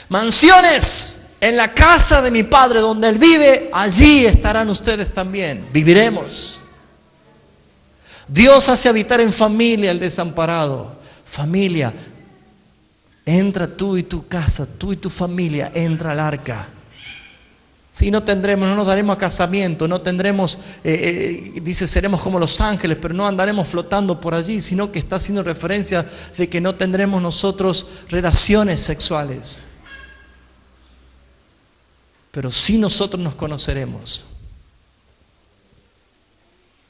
Mansiones en la casa de mi Padre donde Él vive, allí estarán ustedes también. Viviremos. Dios hace habitar en familia el desamparado. Familia, entra tú y tu casa, tú y tu familia, entra al arca. Sí, no nos daremos a casamiento, no tendremos, dice, seremos como los ángeles, pero no andaremos flotando por allí, sino que está haciendo referencia de que no tendremos nosotros relaciones sexuales. Pero sí nosotros nos conoceremos.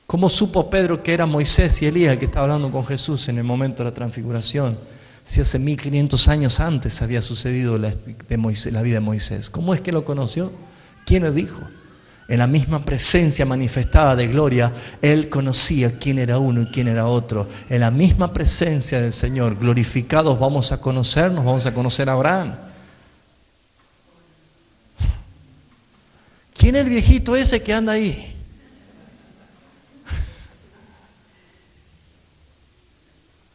¿Cómo supo Pedro que era Moisés y Elías el que estaba hablando con Jesús en el momento de la transfiguración? Si hace 1500 años antes había sucedido la vida de Moisés. ¿Cómo es que lo conoció? ¿Quién lo dijo? En la misma presencia manifestada de gloria, él conocía quién era uno y quién era otro. En la misma presencia del Señor, glorificados, vamos a conocernos, vamos a conocer a Abraham. ¿Quién es el viejito ese que anda ahí?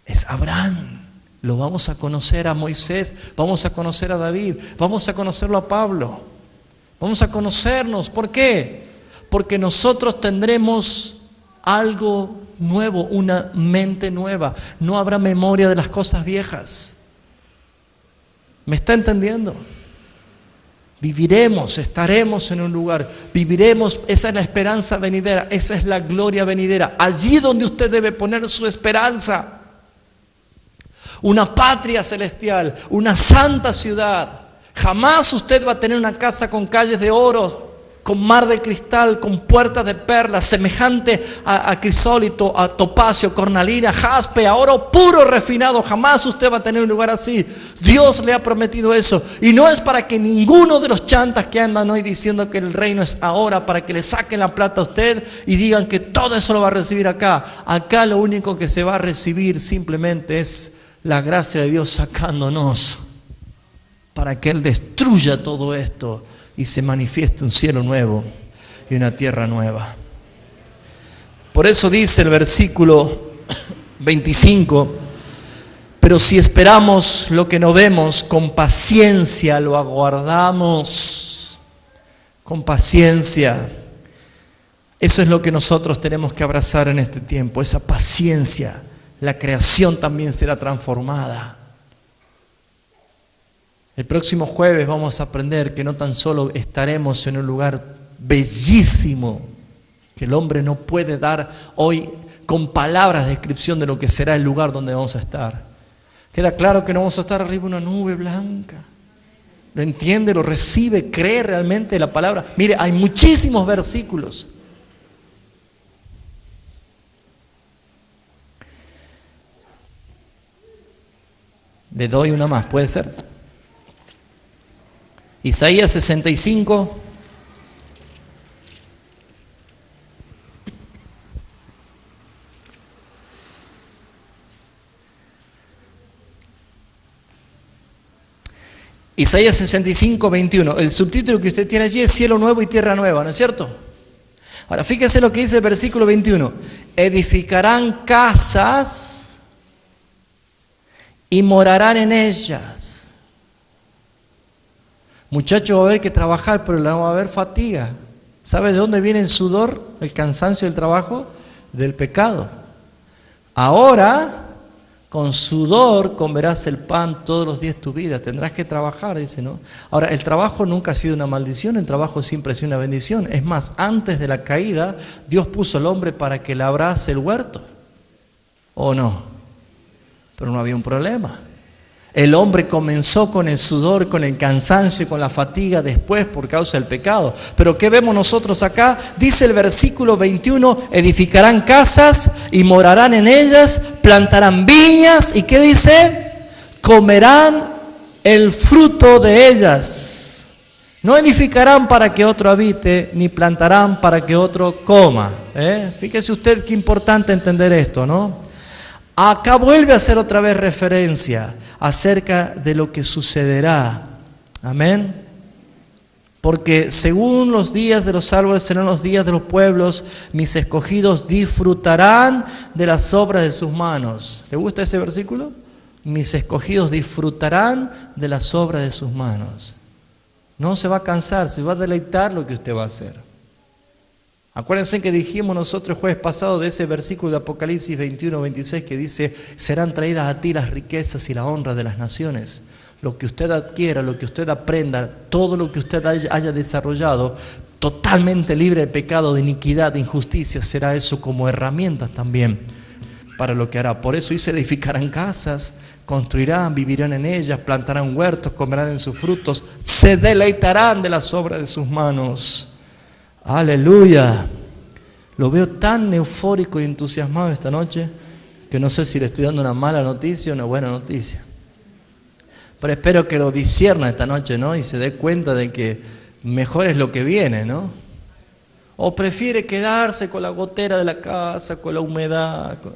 Es Abraham. Lo vamos a conocer a Moisés, vamos a conocer a David, vamos a conocerlo a Pablo. Vamos a conocernos. ¿Por qué? Porque nosotros tendremos algo nuevo, una mente nueva. No habrá memoria de las cosas viejas. ¿Me está entendiendo? Viviremos, estaremos en un lugar, viviremos, esa es la esperanza venidera, esa es la gloria venidera. Allí donde usted debe poner su esperanza. Una patria celestial, una santa ciudad. Jamás usted va a tener una casa con calles de oro, con mar de cristal, con puertas de perlas, semejante a crisólito, a topacio, cornalina, jaspe, a oro puro refinado. Jamás usted va a tener un lugar así. Dios le ha prometido eso. Y no es para que ninguno de los chantas que andan hoy diciendo que el reino es ahora, para que le saquen la plata a usted y digan que todo eso lo va a recibir acá. Acá lo único que se va a recibir simplemente es la gracia de Dios sacándonos. para que Él destruya todo esto y se manifieste un cielo nuevo y una tierra nueva. Por eso dice el versículo 25, pero si esperamos lo que no vemos, con paciencia lo aguardamos, con paciencia. Eso es lo que nosotros tenemos que abrazar en este tiempo, esa paciencia. La creación también será transformada. El próximo jueves vamos a aprender que no tan solo estaremos en un lugar bellísimo, que el hombre no puede dar hoy con palabras de descripción de lo que será el lugar donde vamos a estar. Queda claro que no vamos a estar arriba de una nube blanca. ¿Lo entiende? ¿Lo recibe? ¿Cree realmente la palabra? Mire, hay muchísimos versículos. Le doy una más, ¿puede ser? Isaías 65. Isaías 65, 21. El subtítulo que usted tiene allí es Cielo nuevo y tierra nueva, ¿no es cierto? Ahora, fíjese lo que dice el versículo 21. Edificarán casas y morarán en ellas. Muchachos, va a haber que trabajar, pero no va a haber fatiga. ¿Sabe de dónde viene el sudor, el cansancio del trabajo? Del pecado. Ahora, con sudor comerás el pan todos los días de tu vida. Tendrás que trabajar, dice, ¿no? Ahora, el trabajo nunca ha sido una maldición, el trabajo siempre ha sido una bendición. Es más, antes de la caída, Dios puso al hombre para que labrase el huerto. ¿O no? Pero no había un problema. El hombre comenzó con el sudor, con el cansancio y con la fatiga después por causa del pecado. Pero ¿qué vemos nosotros acá? Dice el versículo 21, edificarán casas y morarán en ellas, plantarán viñas y ¿qué dice? Comerán el fruto de ellas. No edificarán para que otro habite, ni plantarán para que otro coma. Fíjese usted qué importante entender esto, ¿no? Acá vuelve a hacer otra vez referencia acerca de lo que sucederá. Amén. Porque según los días de los árboles serán los días de los pueblos, mis escogidos disfrutarán de las obras de sus manos. ¿Le gusta ese versículo? Mis escogidos disfrutarán de las obras de sus manos. No se va a cansar, se va a deleitar lo que usted va a hacer. Acuérdense que dijimos nosotros el jueves pasado de ese versículo de Apocalipsis 21, 26 que dice, serán traídas a ti las riquezas y la honra de las naciones. Lo que usted adquiera, lo que usted aprenda, todo lo que usted haya desarrollado, totalmente libre de pecado, de iniquidad, de injusticia, será eso como herramientas también para lo que hará. Por eso dice, edificarán casas, construirán, vivirán en ellas, plantarán huertos, comerán en sus frutos, se deleitarán de las obras de sus manos. Aleluya. Lo veo tan eufórico y entusiasmado esta noche que no sé si le estoy dando una mala noticia o una buena noticia. Pero espero que lo discierna esta noche, ¿no? Y se dé cuenta de que mejor es lo que viene, ¿no? O prefiere quedarse con la gotera de la casa, con la humedad, con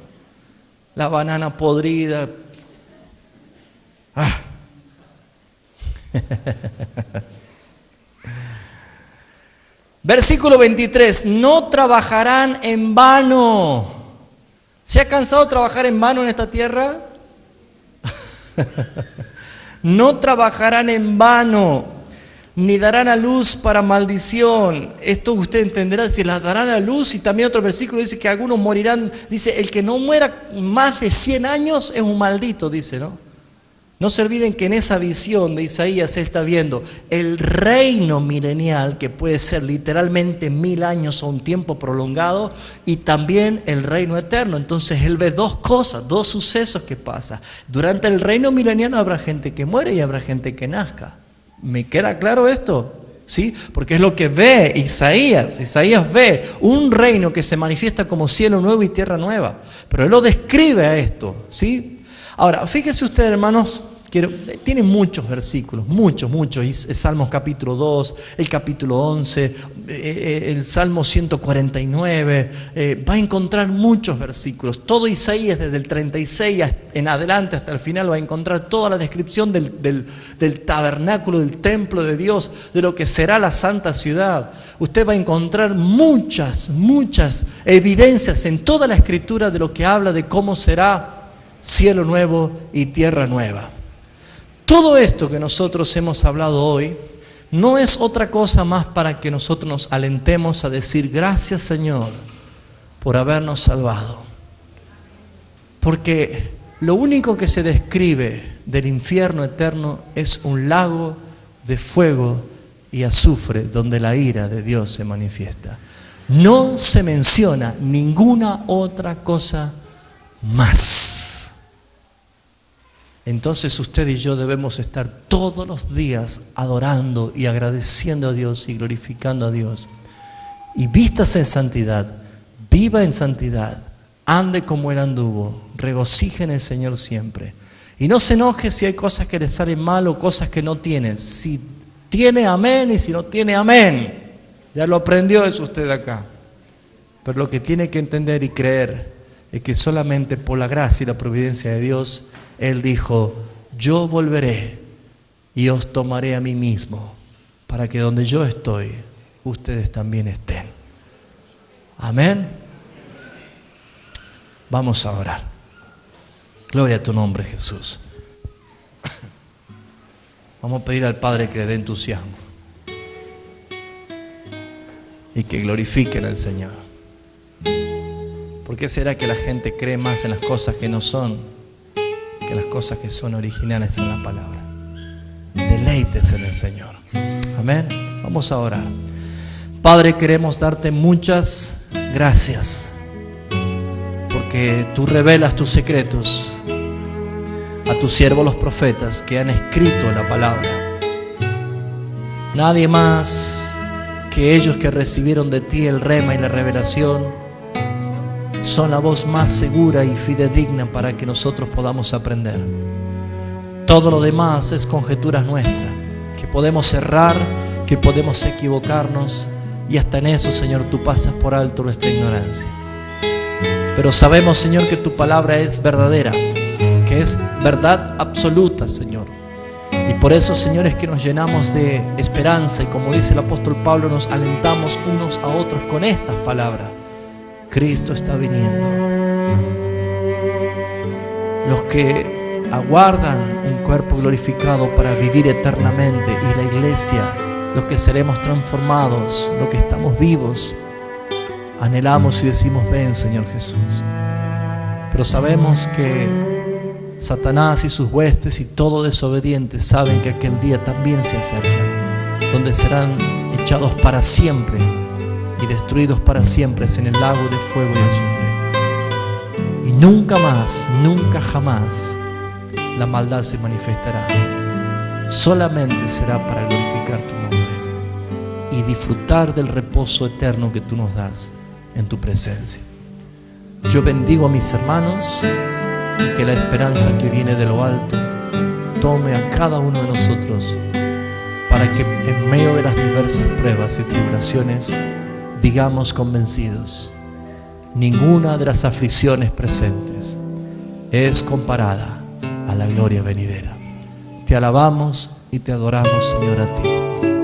la banana podrida. ¡Ah! Versículo 23, no trabajarán en vano. ¿Se ha cansado de trabajar en vano en esta tierra? No trabajarán en vano, ni darán a luz para maldición. Esto usted entenderá, si las darán a luz. Y también otro versículo dice que algunos morirán. Dice, el que no muera más de 100 años es un maldito, dice, ¿no? No se olviden que en esa visión de Isaías él está viendo el reino milenial, que puede ser literalmente 1000 años o un tiempo prolongado, y también el reino eterno. Entonces él ve dos cosas, dos sucesos que pasan. Durante el reino milenial habrá gente que muere y habrá gente que nazca. ¿Me queda claro esto? ¿Sí? Porque es lo que ve Isaías. Isaías ve un reino que se manifiesta como cielo nuevo y tierra nueva. Pero él lo describe a esto, ¿sí? Ahora, fíjese usted, hermanos, Tiene muchos versículos, muchos. Salmos capítulo 2, el capítulo 11, el Salmo 149. Va a encontrar muchos versículos. Todo Isaías, desde el 36 en adelante hasta el final, va a encontrar toda la descripción del tabernáculo, del templo de Dios, de lo que será la santa ciudad. Usted va a encontrar muchas evidencias en toda la Escritura de lo que habla de cómo será cielo nuevo y tierra nueva. Todo esto que nosotros hemos hablado hoy no es otra cosa más para que nosotros nos alentemos a decir gracias, Señor, por habernos salvado. Porque lo único que se describe del infierno eterno es un lago de fuego y azufre donde la ira de Dios se manifiesta. No se menciona ninguna otra cosa más. Entonces usted y yo debemos estar todos los días adorando y agradeciendo a Dios y glorificando a Dios. Y vístase en santidad, viva en santidad, ande como Él anduvo, regocije en el Señor siempre. Y no se enoje si hay cosas que le salen mal o cosas que no tiene. Si tiene, amén, y si no tiene, amén. Ya lo aprendió eso usted acá. Pero lo que tiene que entender y creer es que solamente por la gracia y la providencia de Dios, Él dijo, yo volveré y os tomaré a mí mismo, para que donde yo estoy, ustedes también estén. Amén. Vamos a orar. Gloria a tu nombre, Jesús. Vamos a pedir al Padre que le dé entusiasmo y que glorifiquen al Señor. ¿Por qué será que la gente cree más en las cosas que no son que las cosas que son originales en la palabra? Deleites en el Señor. Amén. Vamos a orar. Padre, queremos darte muchas gracias porque tú revelas tus secretos a tus siervos los profetas que han escrito la palabra. Nadie más que ellos que recibieron de ti el rema y la revelación son la voz más segura y fidedigna para que nosotros podamos aprender. Todo lo demás es conjeturas nuestras, que podemos errar, que podemos equivocarnos, y hasta en eso, Señor, tú pasas por alto nuestra ignorancia. Pero sabemos, Señor, que tu palabra es verdadera, que es verdad absoluta, Señor. Y por eso, Señor, es que nos llenamos de esperanza y, como dice el apóstol Pablo, nos alentamos unos a otros con estas palabras. Cristo está viniendo. Los que aguardan un cuerpo glorificado para vivir eternamente, y la iglesia, los que seremos transformados, los que estamos vivos, anhelamos y decimos, ven, Señor Jesús. Pero sabemos que Satanás y sus huestes y todo desobediente saben que aquel día también se acerca, donde serán echados para siempre y destruidos para siempre en el lago de fuego y azufre. Y nunca más, nunca jamás la maldad se manifestará. Solamente será para glorificar tu nombre y disfrutar del reposo eterno que tú nos das en tu presencia. Yo bendigo a mis hermanos y que la esperanza que viene de lo alto tome a cada uno de nosotros, para que en medio de las diversas pruebas y tribulaciones digamos convencidos, ninguna de las aflicciones presentes es comparada a la gloria venidera. Te alabamos y te adoramos, Señor, a ti.